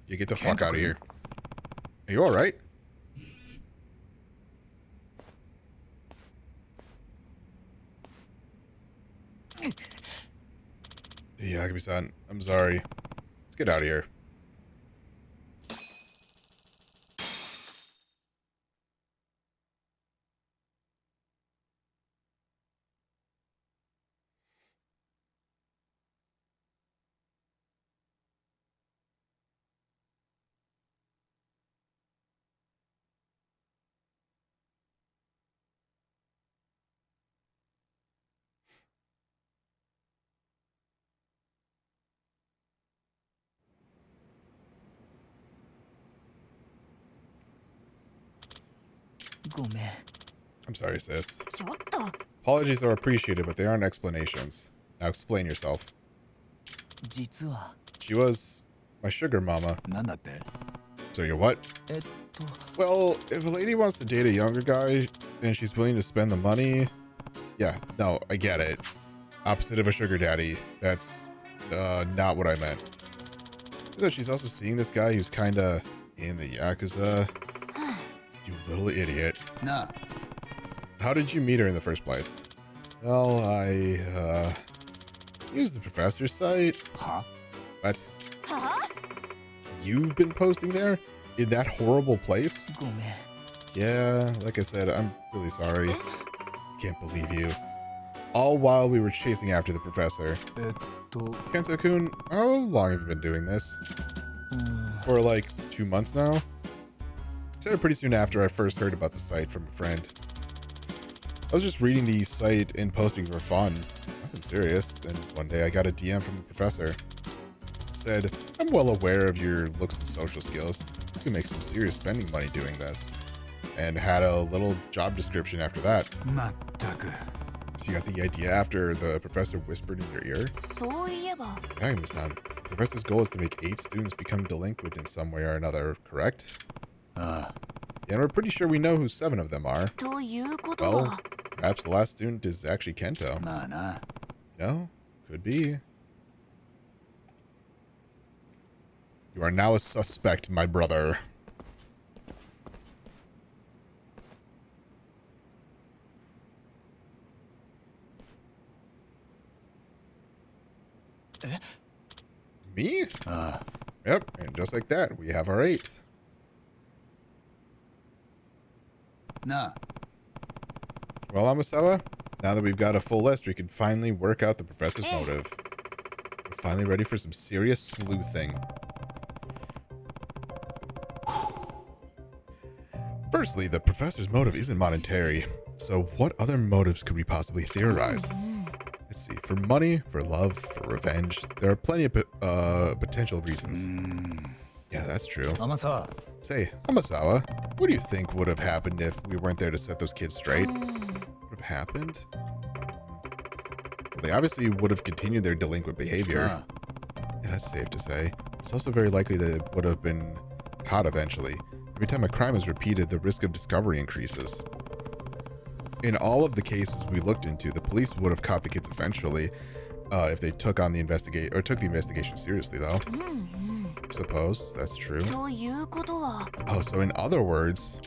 You get the fuck out of here. Are you alright? Yeah, Akemi-san, I'm sorry. Let's get out of here. I'm sorry, sis. ちょっと。 Apologies are appreciated, but they aren't explanations. Now explain yourself. 実は She was my sugar mama. なんだって So you're what? Well, if a lady wants to date a younger guy and she's willing to spend the money, yeah, no, I get it. Opposite of a sugar daddy. That's not what I meant. But she's also seeing this guy who's kinda in the Yakuza. You little idiot. なあ How did you meet her in the first place? Well, I used the professor's site. は What? はあ。 You've been posting there? In that horrible place? ごめん Yeah, like I said, I'm really sorry. Can't believe you. all while we were chasing after the professor. Kento-kun, how long have you been doing this? For like 2 months now? I started pretty soon after I first heard about the site from a friend. I was just reading the site and posting for fun. Nothing serious. Then one day I got a DM from the professor. It said, I'm well aware of your looks and social skills. You can make some serious spending money doing this. And had a little job description after that. So you got the idea after the professor whispered in your ear? そういえば Yagami-san, the professor's goal is to make 8 students become delinquent in some way or another, correct? Yeah, and we're pretty sure we know who 7 of them are. ということ Well, は perhaps the last student is actually Kento. まあな。 No? Could be. You are now a suspect, my brother. Me? Yep, and just like that, we have our 8. なあ。 Well, Amasawa, now that we've got a full list, we can finally work out the professor's motive. We're finally ready for some serious sleuthing. Firstly, the professor's motive isn't monetary, so what other motives could we possibly theorize? Let's see, for money, for love, for revenge, there are plenty of potential reasons. Yeah, that's true. 天沢。 Say, Amasawa, what do you think would have happened if we weren't there to set those kids straight? Would have happened? Well, they obviously would have continued their delinquent behavior. Yeah, that's safe to say. It's also very likely that it would have been caught eventually. Every time a crime is repeated, the risk of discovery increases. In all of the cases we looked into, the police would have caught the kids eventually, if they took the investigation seriously, though. Suppose that's true. ということは Oh, so in other words,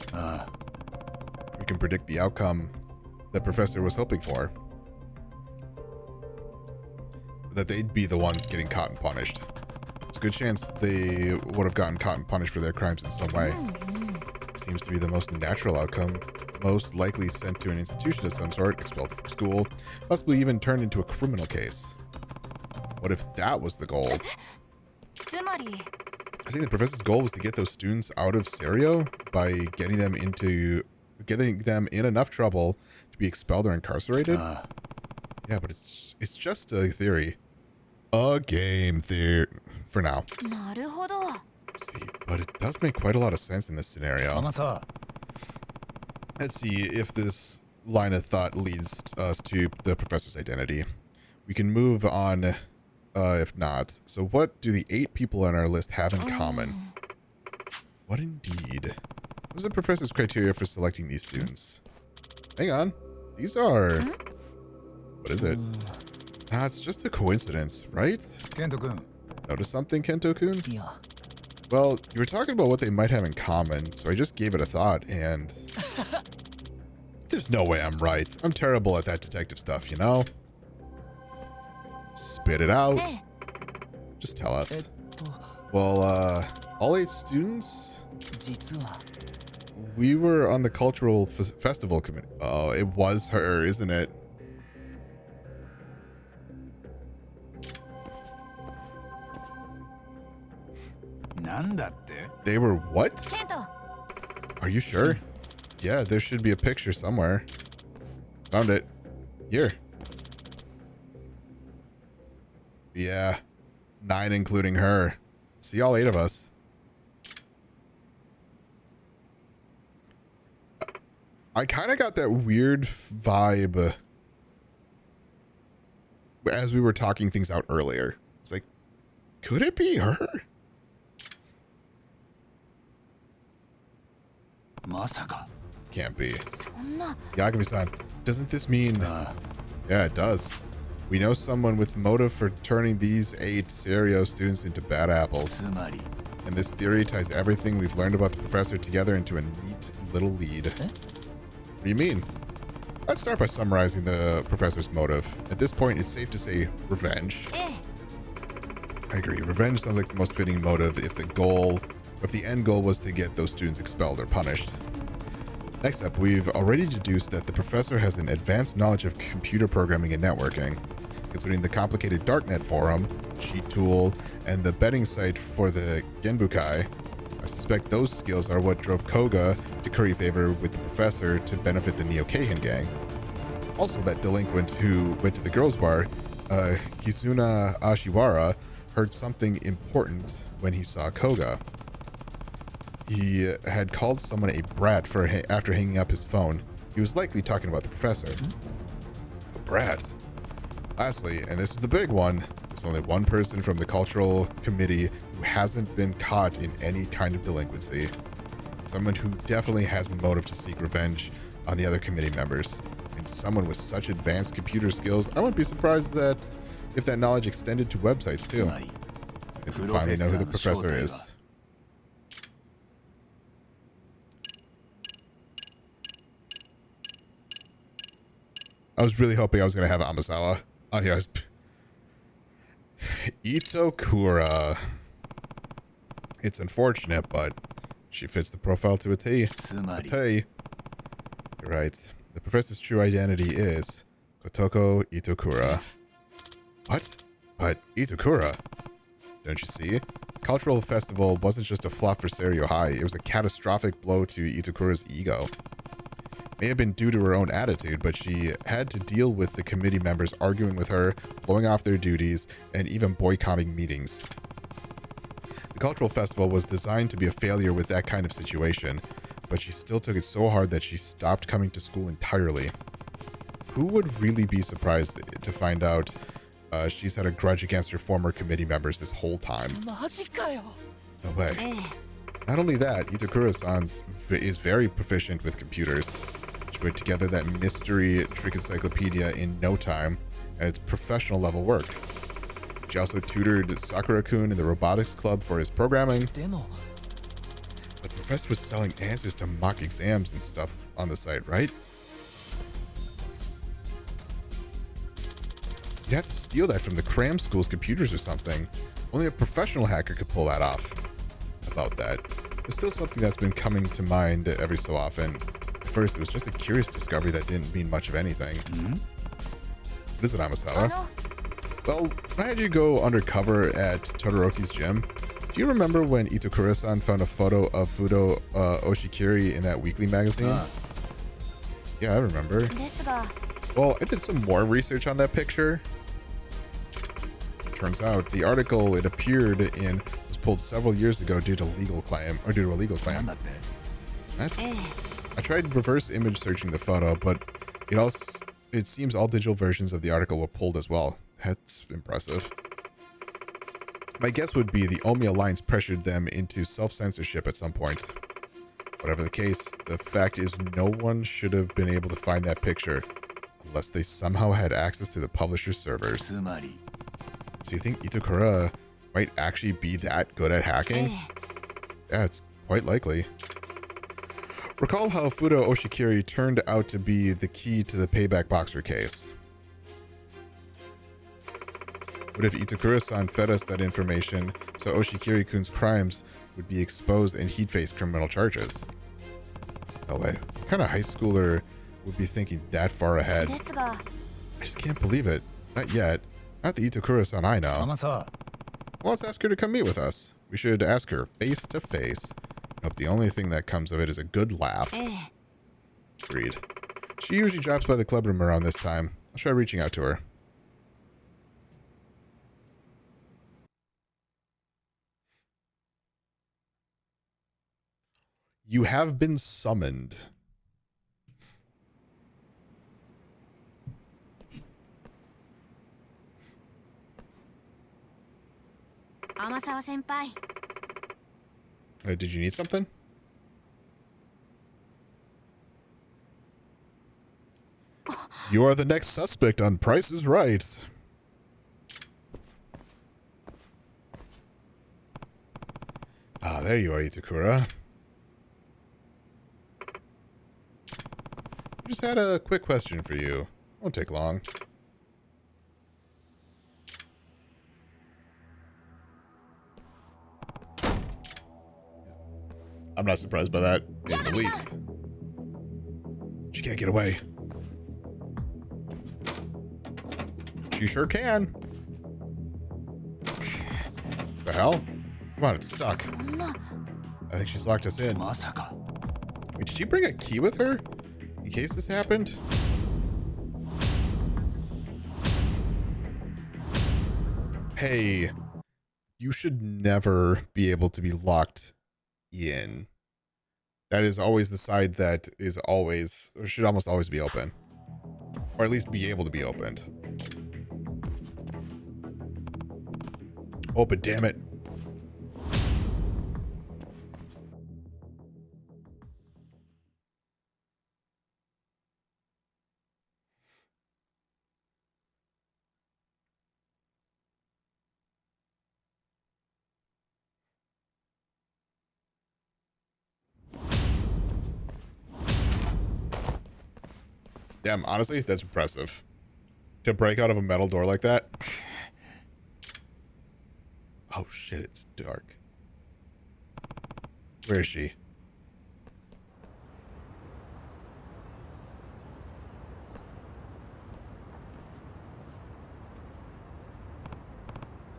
we can predict the outcome the professor was hoping for. That they'd be the ones getting caught and punished. It's a good chance they would have gotten caught and punished for their crimes in some way. Seems to be the most natural outcome. Most likely sent to an institution of some sort, expelled from school, possibly even turned into a criminal case. What if that was the goal? つまり I think the professor's goal was to get those students out of Serio by getting them in enough trouble to be expelled or incarcerated. Yeah, but it's just a theory. A game theory for now. なるほど Let's see, but it does make quite a lot of sense in this scenario. 天沢。 Let's see if this line of thought leads us to the professor's identity. We can move on if not. So what do the 8 people on our list have in common? What indeed? What is the professor's criteria for selecting these students? Hang on. These are... What is it? Nah, it's just a coincidence, right? ケント君。 Notice something, Kento-kun? いや。 Well, you were talking about what they might have in common, so I just gave it a thought, and... There's no way I'm right. I'm terrible at that detective stuff, you know? Spit it out. ええ Just tell えっ us. と、 Well, all 8 students? 実は。 We were on the cultural festival committee. Oh, it was her, isn't it? They were what? ケント Are you sure? Yeah, there should be a picture somewhere. Found it. Here. Yeah. 9 including her. See, all 8 of us. I kind of got that weird vibe as we were talking things out earlier. It's like, could it be her? まさか。 Can't be. そんな Yagami-san, doesn't this mean... Yeah, it does. We know someone with motive for turning these 8 Serio students into bad apples. つまり。 And this theory ties everything we've learned about the professor together into a neat little lead. What do you mean? Let's start by summarizing the professor's motive. At this point, it's safe to say revenge. ええ I agree. Revenge sounds like the most fitting motive if the end goal was to get those students expelled or punished. Next up, we've already deduced that the professor has an advanced knowledge of computer programming and networking. Considering the complicated Darknet forum, cheat tool, and the betting site for the Genbukai, I suspect those skills are what drove Koga to curry favor with the professor to benefit the Neo Keihin gang. Also, that delinquent who went to the girls' bar, Kizuna Ashiwara, heard something important when he saw Koga. He had called someone a brat after hanging up his phone. He was likely talking about the professor. A brat. Lastly, and this is the big one, there's only one person from the cultural committee who hasn't been caught in any kind of delinquency. Someone who definitely has motive to seek revenge on the other committee members. And someone with such advanced computer skills, I wouldn't be surprised if that knowledge extended to websites too. If we finally know who the professor is. I was really hoping I was going to have Amasawa on here. Itokura. It's unfortunate, but she fits the profile to a T. A T. You're right. The professor's true identity is Kotoko Itokura. What? But Itokura? Don't you see? Cultural festival wasn't just a flop for Seiryo High. It was a catastrophic blow to Itokura's ego. May have been due to her own attitude, but she had to deal with the committee members arguing with her, blowing off their duties, and even boycotting meetings. The cultural festival was designed to be a failure with that kind of situation, but she still took it so hard that she stopped coming to school entirely. Who would really be surprised to find out she's had a grudge against her former committee members this whole time? No way. Not only that, Itakura-san is very proficient with computers. She put together that mystery trick encyclopedia in no time, and it's professional level work. She also tutored Sakura-kun in the robotics club for his programming. The professor was selling answers to mock exams and stuff on the site, right? You'd have to steal that from the cram school's computers or something. Only a professional hacker could pull that off. About that, there's still something that's been coming to mind every so often. At first, it was just a curious discovery that didn't mean much of anything. What is it, Amasawa? Well, when I had you go undercover at Todoroki's gym, do you remember when Itokura-san found a photo of Fudo Oshikiri in that weekly magazine? Yeah, I remember. Well, I did some more research on that picture. Turns out the article it appeared in was pulled several years ago due to a legal claim. I tried reverse image searching the photo, but it seems all digital versions of the article were pulled as well. That's impressive. My guess would be the Omi Alliance pressured them into self-censorship at some point. Whatever the case, the fact is no one should have been able to find that picture unless they somehow had access to the publisher's servers. So you think Itokura might actually be that good at hacking? Yeah, it's quite likely. Recall how Fudo Oshikiri turned out to be the key to the Payback Boxer case. What if Itakura-san fed us that information so Oshikiri-kun's crimes would be exposed and he'd face criminal charges? No way. What kind of high schooler would be thinking that far ahead? I just can't believe it. Not yet. Not the Itakura-san I know. Well, let's ask her to come meet with us. We should ask her face to face. Hope the only thing that comes of it is a good laugh. Agreed. She usually drops by the club room around this time. I'll try reaching out to her. You have been summoned. Amasawa-senpai. Did you need something? You are the next suspect on Price is Right. Ah, there you are, Itakura. Just had a quick question for you. Won't take long. I'm not surprised by that, in the least. She can't get away. She sure can. The hell? Come on, it's stuck. そんな I think she's locked us in. まさか Wait, did she bring a key with her? In case this happened? Hey, you should never be able to be locked in. That is always the side that is always, or should almost always be open. Or at least be able to be opened. Open, damn it. Damn, honestly, that's impressive. To break out of a metal door like that. Oh shit, it's dark. Where is she?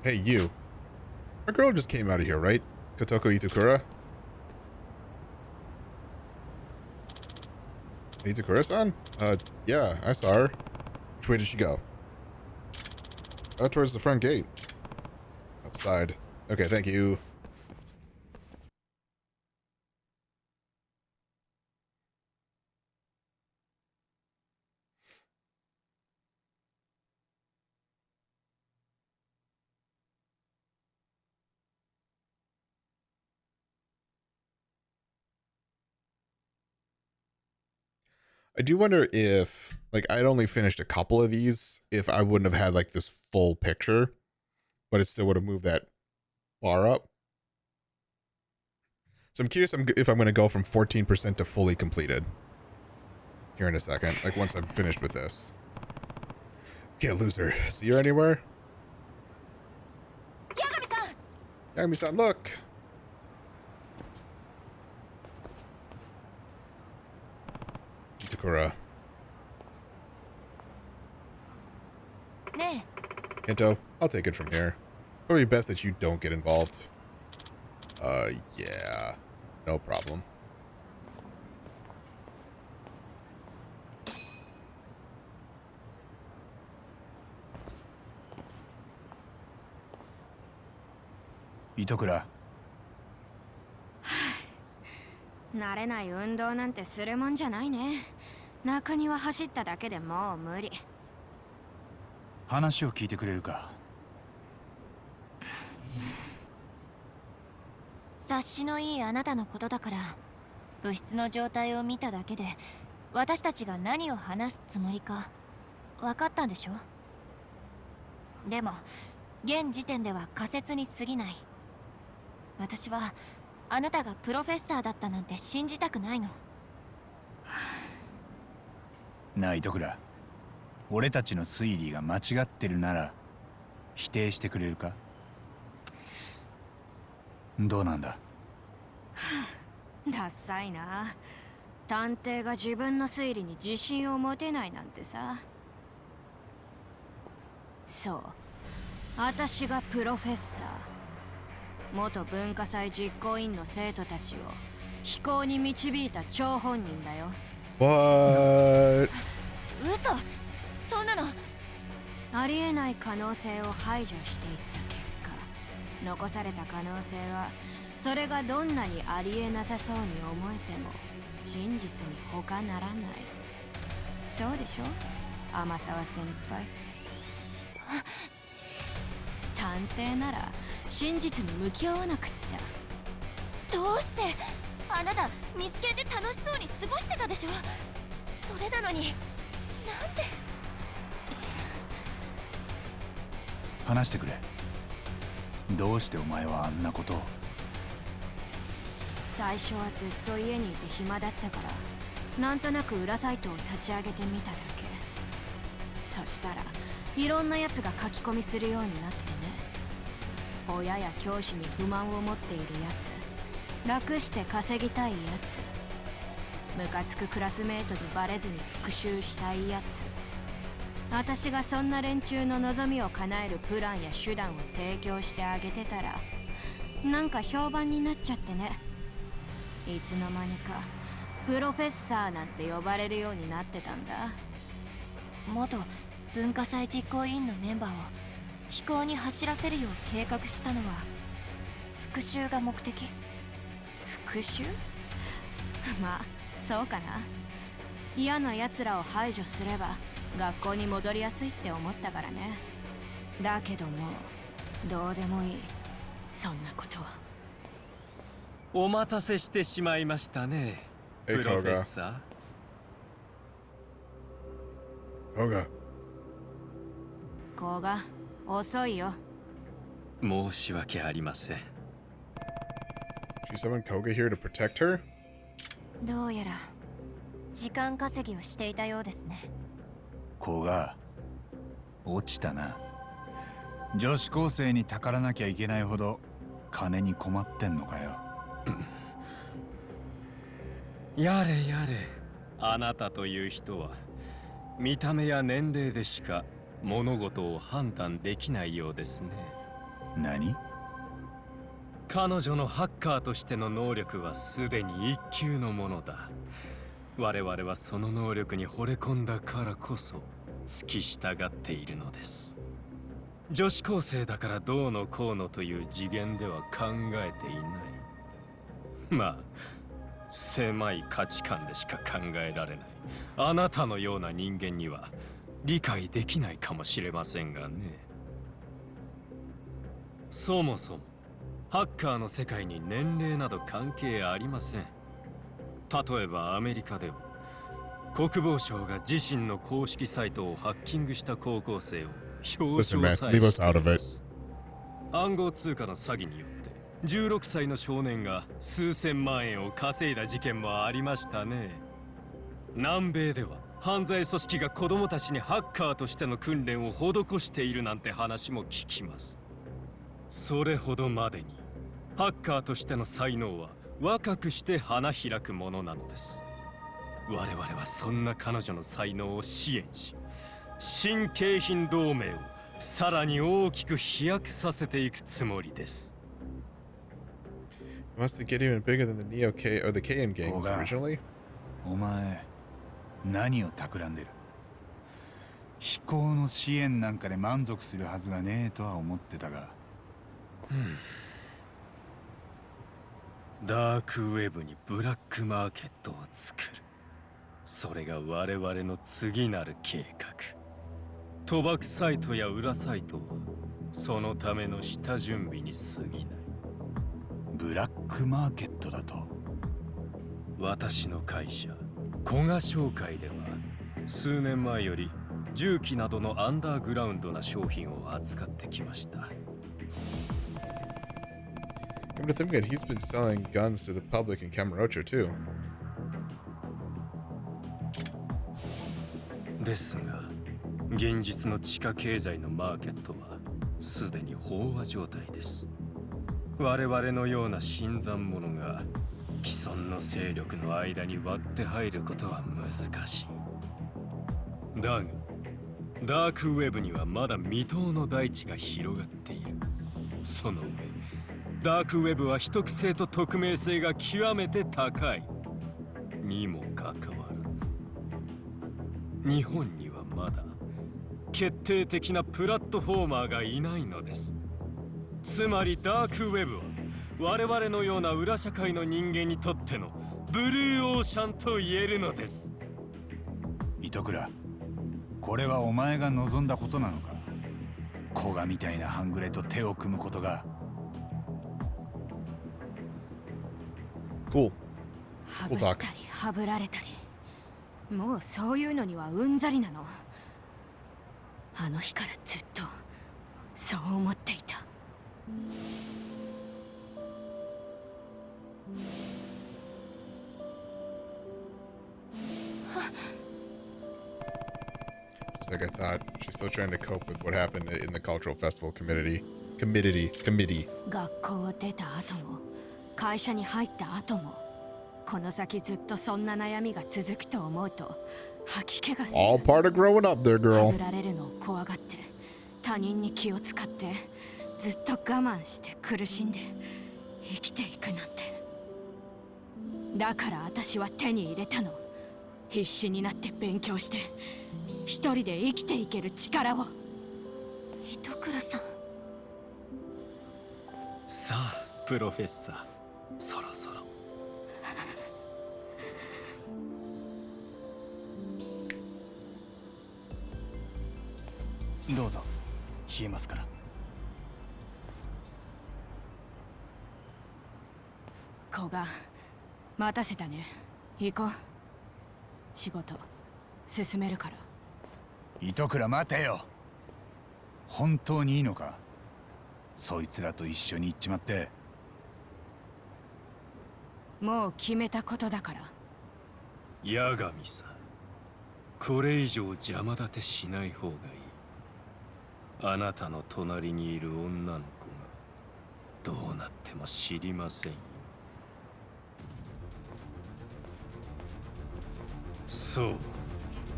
Hey, you. Our girl just came out of here, right? Kotoko Itakura? Itakura-san? Yeah, I saw her. Which way did she go? Towards the front gate. Outside. Okay, thank you. I do wonder if, like, I'd only finished a couple of these if I wouldn't have had, like, this full picture, but it still would have moved that bar up. So I'm curious if I'm going to go from 14% to fully completed here in a second, like, once I'm finished with this. Can't lose her. See her anywhere? 八神さん Yagami-san, look! Itakura. ね Kento, I'll take it from here. Probably best that you don't get involved. Yeah. No problem. Itokura 慣れない運動なんてするもんじゃないね。中庭走っただけでもう無理。話を聞いてくれるか察しのいいあなたのことだから物質の状態を見ただけで私たちが何を話すつもりか分かったんでしょ。でも現時点では仮説に過ぎない。私はあなたがプロフェッサーだったなんて信じたくないの。なあ糸倉俺たちの推理が間違ってるなら否定してくれるかどうなんだダッサいな。探偵が自分の推理に自信を持てないなんてさ。そう、私がプロフェッサー。元文化祭実行委員の生徒たちを非行に導いた張本人だよ。What? 嘘、そんなの。ありえない可能性を排除していった結果、残された可能性はそれがどんなにありえなさそうに思えても真実に他ならない。そうでしょ天沢先輩。探偵なら真実に向き合わなくっちゃ。どうしてあなたミスケンで楽しそうに過ごしてたでしょ。それなのになんで。話してくれどうしてお前はあんなことを最初はずっと家にいて暇だったからなんとなく裏サイトを立ち上げてみただけ。そしたらいろんなやつが書き込みするようになってね。親や教師に不満を持っているやつ、楽して稼ぎたいやつ、ムカつくクラスメートにバレずに復讐したいやつ。私がそんな連中の望みを叶えるプランや手段を提供してあげてたら、なんか評判になっちゃってね。いつの間にかプロフェッサーなんて呼ばれるようになってたんだ。元文化祭実行委員のメンバーを飛行に走らせるよう計画したのは復讐が目的？復讐？まあそうかな。嫌な奴らを排除すれば学校に戻りやすいって思ったからね。だけどもどうでもいい、そんなことは。お待たせしてしまいましたね、プロフェッサー。Koga. 子が遅いよ。申し訳ありません。She summoned Koga here to protect her? どうやら時間稼ぎをしていたようですね。子が落ちたな。女子高生にたからなきゃいけないほど金に困ってんのかよ。やれやれ、あなたという人は見た目や年齢でしか物事を判断できないようですね。何？彼女のハッカーとしての能力はすでに一級のものだ。我々はその能力に惚れ込んだからこそ付き従っているのです。女子高生だからどうのこうのという次元では考えていない。まあ狭い価値観でしか考えられないあなたのような人間には理解できないかもしれませんがね。そもそもハッカーの世界に年齢など関係ありません。例えばアメリカでは国防省が自身の公式サイトをハッキングした高校生を表彰さえしています。暗号通貨の詐欺によって16歳の少年が数千万円を稼いだ事件もありましたね。南米では犯罪組織が子供たちにハッカーとしての訓練を施しているなんて話も聞きます。それほどまでにハッカーとしての才能は若くして花開くものなのです。我々はそんな彼女の才能を支援し、新景品同盟をさらに大きく飛躍させていくつもりです。It must get even bigger than the Neo K or the KN games originally. お前何を企んでる？飛行の支援なんかで満足するはずがねえとは思ってたが。ダークウェブにブラックマーケットを作る。それが我々の次なる計画。賭博サイトや裏サイトはそのための下準備に過ぎない。ブラックマーケットだと？私の会社古賀商会では数年前より銃器などのアンダーグラウンドな商品を扱ってきました。Come to think of it, he's been selling guns to the public in Kamurocho too. ですが、現実の地下経済のマーケットはすでに飽和状態です。我々のような新参者が既存の勢力の間に割って入ることは難しい。だが、ダークウェブにはまだ未踏の大地が広がっている。その上、ダークウェブは秘匿性と匿名性が極めて高い。にもかかわらず、日本にはまだ決定的なプラットフォーマーがいないのです。つまりダークウェブは我々のような裏社会の人間にとってのブルーオーシャンと言えるのです。糸倉、これはお前が望んだことなのか？古賀みたいな半グレと手を組むことが。Cool. はぶったりはぶられたり、もうそういうのにはうんざりなの。あの日からずっとそう思っていた。Just like I thought, she's still trying to cope with what happened in the cultural festival committee. 学校を出た後も会社に入った後もこの先ずっとそんな悩みが続くと思うと吐き気がする。 All part of growing up there, は girl. ぶられるのを怖がって他人に気を使ってずっと我慢して苦しんで生きていくなんて。だから私は手に入れたの。必死になって勉強して一人で生きていける力を。糸倉さん。さあプロフェッサー、そろそろ。どうぞ、冷えますから。子が待たせたね。行こう。仕事進めるから。糸倉待てよ。本当にいいのか、そいつらと一緒に行っちまって。もう決めたことだから。八神さん、これ以上邪魔立てしない方がいい。あなたの隣にいる女の子がどうなっても知りませんよ。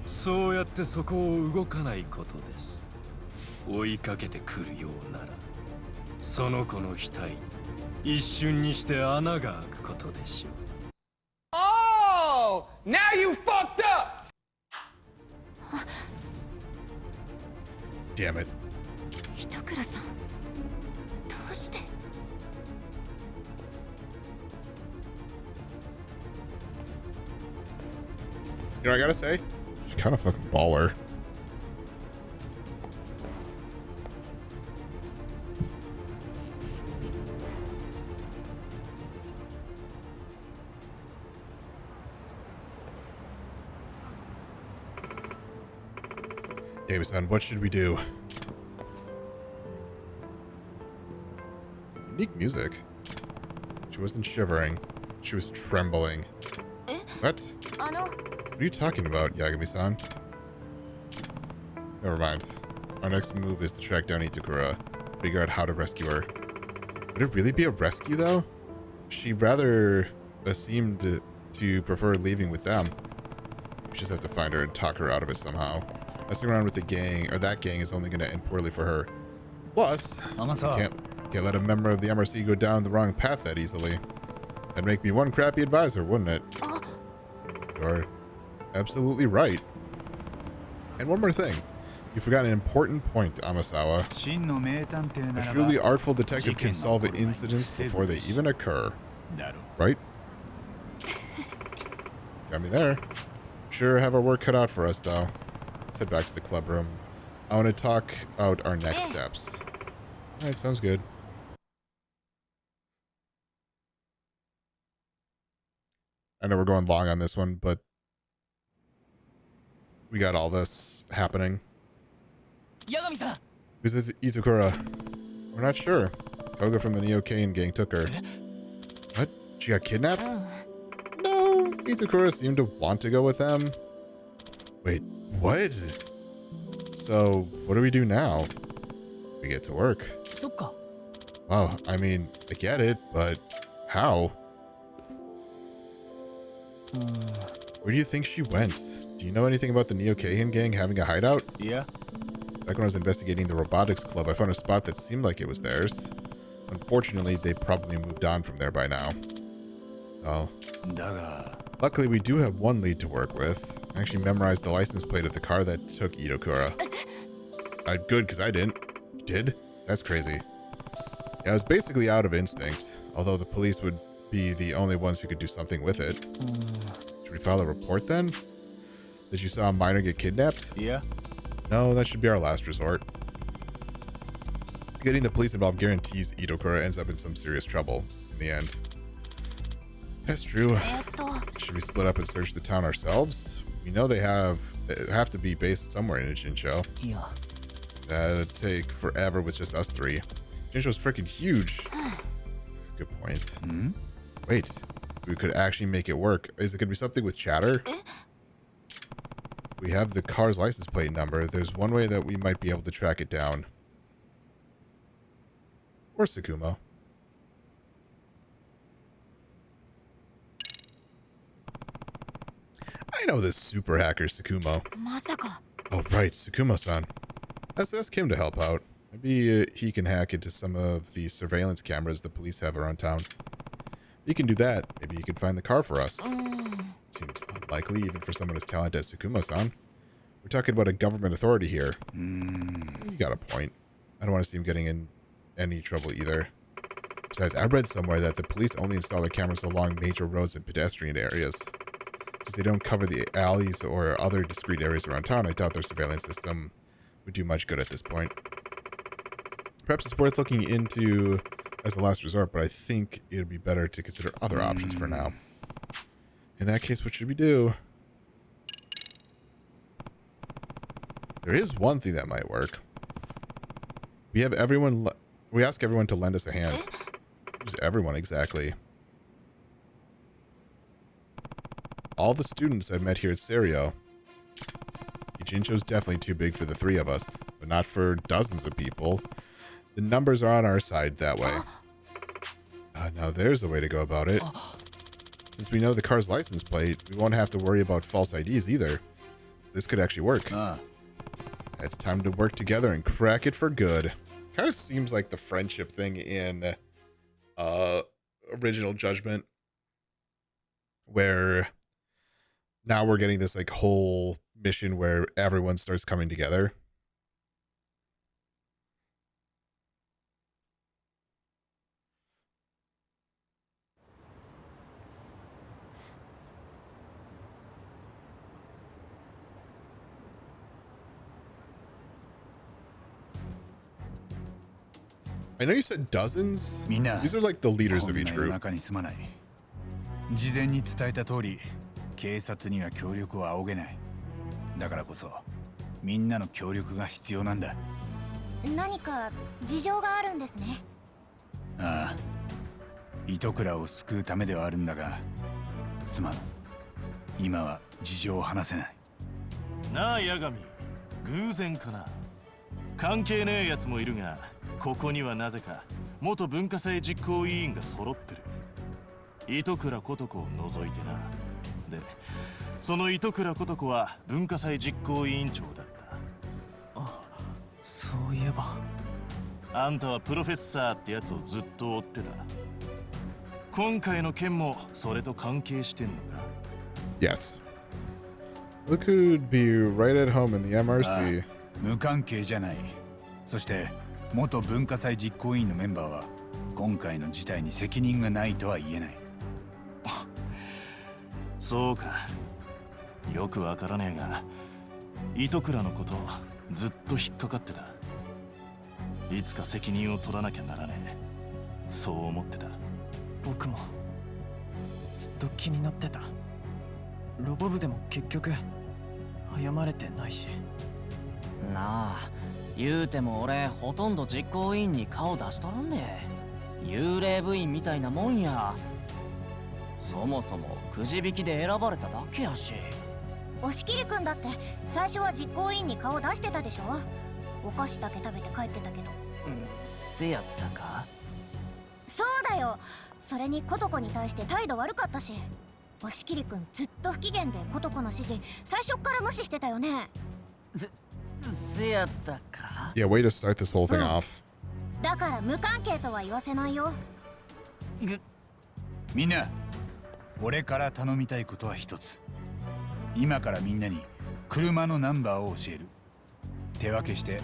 そうやってそこを動かないことです。追いかけてくるようならその子の額に一瞬にして穴が開くことでしょう。 Oh! Now you fucked up! Damn it. 糸倉さん、どうして？ You know, I gotta say, she's kind of fucking baller. Davison, what should we do? Unique music. She wasn't shivering. She was trembling. What? What are you talking about, Yagami-san? Never mind. Our next move is to track down Itakura, figure out how to rescue her. Would it really be a rescue, though? She rather seemed to prefer leaving with them. We just have to find her and talk her out of it somehow. Messing around with the gang, or that gang, is only going to end poorly for her. Plus, can't let a member of the MRC go down the wrong path that easily. That'd make me one crappy advisor, wouldn't it? You're absolutely right. And one more thing. You forgot an important point, Amasawa. A truly artful detective can solve incidents before they even occur. Right? Got me there. Sure have our work cut out for us, though. Let's head back to the club room. I want to talk out our next steps. Alright, sounds good. I know we're going long on this one, but we got all this happening. Who's this Itakura? We're not sure. Koga from the Neo-Kane gang took her. What? She got kidnapped? No, Itakura seemed to want to go with them. Wait, what? So, what do we do now? We get to work. Wow, I mean, I get it, but how? Where do you think she went? Do you know anything about the Neo-Kane gang having a hideout? Yeah. Back when I was investigating the robotics club, I found a spot that seemed like it was theirs. Unfortunately, they probably moved on from there by now. Oh. Luckily, we do have one lead to work with. I actually memorized the license plate of the car that took Itakura. Good, because I didn't. You did? That's crazy. Yeah, I was basically out of instinct, although the police would be the only ones who could do something with it. Should we file a report then? That you saw a minor get kidnapped? Yeah. No, that should be our last resort. Getting the police involved guarantees Itakura ends up in some serious trouble in the end. That's true. Should we split up and search the town ourselves? We know they have to be based somewhere in Jinsho. Yeah. That'd take forever with just us three. Jinsho's freaking huge. Good point. Wait, we could actually make it work. Is it gonna be something with chatter? We have the car's license plate number. There's one way that we might be able to track it down. Or Tsukumo. I know this super hacker, Tsukumo. まさか。 Oh, right, Tsukumo-san. Let's ask him to help out. Maybe he can hack into some of the surveillance cameras the police have around town. If he can do that, maybe he can find the car for us. Seems unlikely, even for someone as talented as Tsukumo-san. We're talking about a government authority here. You got a point. I don't want to see him getting in any trouble either. Besides, I read somewhere that the police only install their cameras along major roads and pedestrian areas. Since they don't cover the alleys or other discrete areas around town, I doubt their surveillance system would do much good at this point. Perhaps it's worth looking into as a last resort, but I think it would be better to consider other options for now. In that case, what should we do? There is one thing that might work. We ask everyone to lend us a hand. Who's everyone exactly? All the students I've met here at Serio. Ijincho's definitely too big for the three of us, but not for dozens of people. The numbers are on our side that way. Now there's a way to go about it. Since we know the car's license plate, we won't have to worry about false IDs either. This could actually work. It's time to work together and crack it for good. Kind of seems like the friendship thing in Original Judgment, where now we're getting this like whole mission where everyone starts coming together. I know you said dozens. These are like the leaders of each group. 事前に伝えた通り、警察には協力を仰げない。だからこそ、みんなの協力が必要なんだ。何か事情があるんですね。ああ、糸倉を救うためではあるんだが、すまん。今は事情を話せない。なあ、八神、偶然かな。関係ねえやつもいるが、ここにはなぜか元文化祭実行委員が揃ってる。糸倉琴子を除いてな。で、その糸倉琴子は文化祭実行委員長だった。あ、そういえば。あんたはプロフェッサーってやつをずっと追ってた。今回の件もそれと関係してんのか？ Yes. Look who'd be right at home in the MRC. 無関係じゃない。そして元文化祭実行委員のメンバーは今回の事態に責任がないとは言えない。そうか。よくわからねえが、糸倉のことずっと引っかかってた。いつか責任を取らなきゃならねえ。そう思ってた。僕もずっと気になってた。ロボ部でも結局謝れてないし。なあ、言うても俺ほとんど実行委員に顔出しとらんね。幽霊部員みたいなもんや。そもそもくじ引きで選ばれただけやし。押切くんだって最初は実行委員に顔出してたでしょ。お菓子だけ食べて帰ってたけど。せやったか？そうだよ。それに琴子に対して態度悪かったし。押切くんずっと不機嫌で琴子の指示最初から無視してたよね。せやったか？ Yeah, way to start this whole thing off. だから無関係とは言わせないよ。みんな、俺から頼みたいことは一つ。今からみんなに車のナンバーを教える。手分けして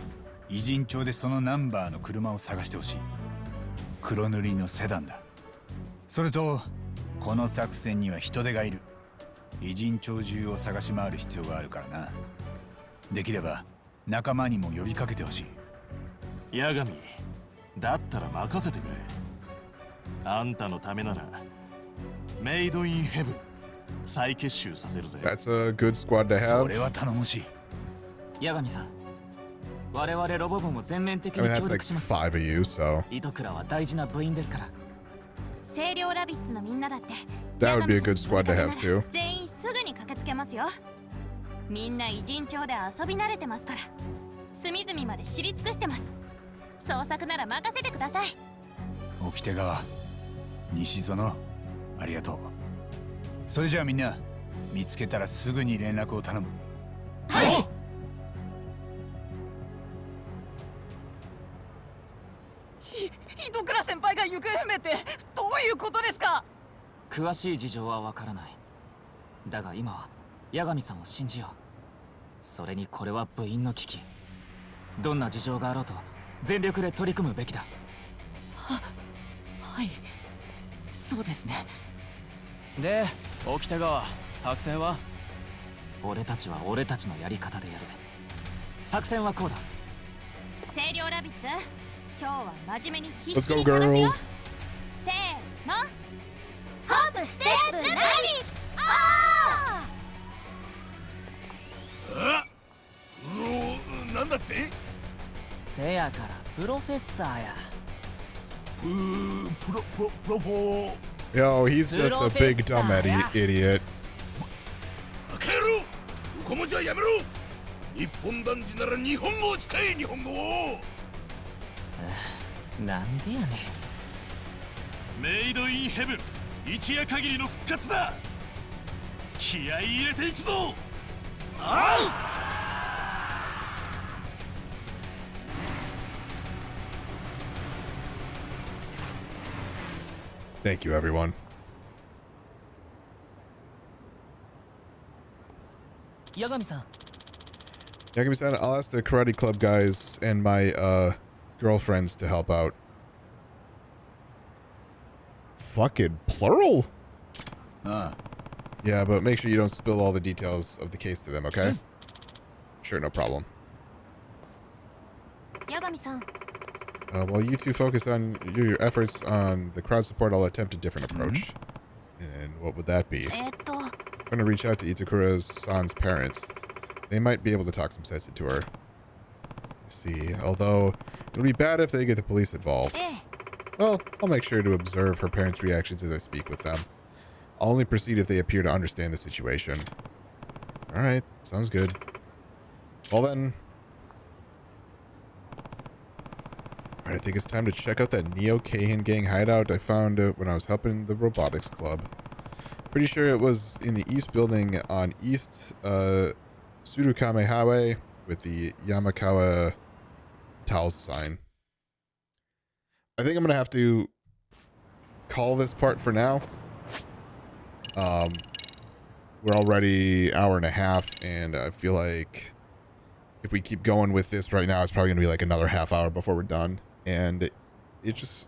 偉人町でそのナンバーの車を探してほしい。黒塗りのセダンだ。それとこの作戦には人手がいる。偉人町中を探し回る必要があるからな。できれば仲間にも呼びかけてほしい。八神、だったら任せてくれ。あんたのためならメイドインヘブン再結集させるぜ。 That's a good squad to そ have. れは頼もしい。八神さん、我々ロボ部も全面的 I に mean, 協 that's 力 like します。 5 of you, so 糸倉は大事な部員ですから。清涼ラビッツのみんなだって that would be a good squad to have too. 全員すぐに駆けつけますよ。みんな偉人町で遊び慣れてますから、隅々まで知り尽くしてます。捜索なら任せてください。沖手川、西園、ありがとう。それじゃあみんな、見つけたらすぐに連絡を頼む。はい。糸倉先輩が行方不明ってどういうことですか？詳しい事情はわからない。だが今は八神さんを信じよう。それにこれは部員の危機。どんな事情があろうと全力で取り組むべきだ。はい、そうですね。で、沖田川、作戦は？俺たちは俺たちのやり方でやる。作戦はこうだ。清涼ラビッツ、今日は真面目に必 Let's 死 go, に探すよ。 girls. せーの、ホープステップラビッツ。あうお、なんだって？せやからプロフェッサーや。プロフォー。 Yo, he's just a big dumb idiot. バカ野郎！横文字はやめろ！日本男児なら日本語を使え、日本語を！なんでやねん。メイドインヘブン、一夜限りの復活だ。気合い入れていくぞ。あう！ Thank you, everyone. 八神さん。 Yagami-san, I'll ask the karate club guys and my girlfriends to help out. Fucking plural? Yeah, but make sure you don't spill all the details of the case to them, okay? Sure, no problem. 八神さん、 While you two focus on your efforts on the crowd support, I'll attempt a different approach. And what would that be? I'm going to reach out to Itakura's son's parents. They might be able to talk some sense into her. I see. Although, it'll be bad if they get the police involved. Well, I'll make sure to observe her parents' reactions as I speak with them. I'll only proceed if they appear to understand the situation. Alright, sounds good. Well then... Alright, I think it's time to check out that Neo Kahan gang hideout I found when I was helping the robotics club. Pretty sure it was in the east building on East Surukame Highway with the Yamakawa Towels sign. I think I'm going to have to call this part for now. We're already an hour and a half, and I feel like if we keep going with this right now, it's probably going to be like another half hour before we're done. And it just...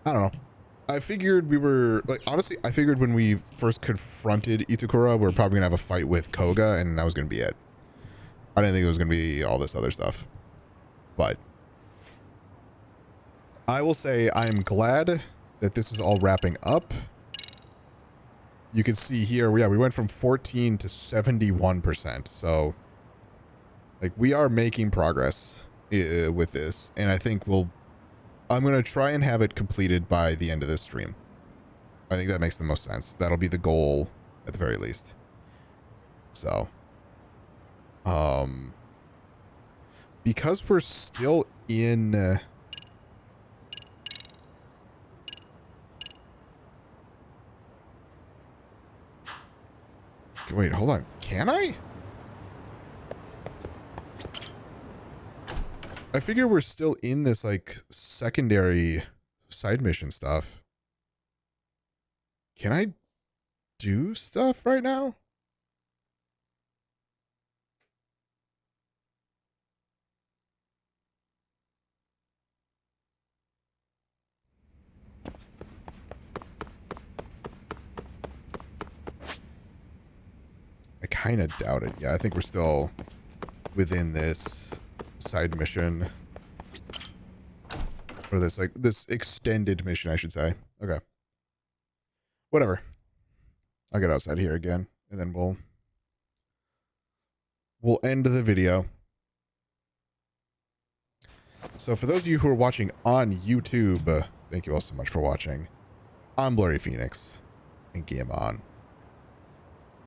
I don't know. I figured we were... Like, honestly, I figured when we first confronted Itakura, we were probably going to have a fight with Koga, and that was going to be it. I didn't think it was going to be all this other stuff. But... I will say I am glad that this is all wrapping up. You can see here, yeah, we went from 14 to 71%. So, like, we are making progress with this. And I think I'm going to try and have it completed by the end of this stream. I think that makes the most sense. That'll be the goal at the very least. So, because we're still in... Wait, hold on. Can I? I figure we're still in this, like, secondary side mission stuff. Can I do stuff right now? I kind of doubt it. Yeah, I think we're still within this side mission. Or this, like, this extended mission, I should say. Okay. Whatever. I'll get outside here again, and then we'll end the video. So for those of you who are watching on YouTube, thank you all so much for watching. I'm Blurry Phoenix, and game on.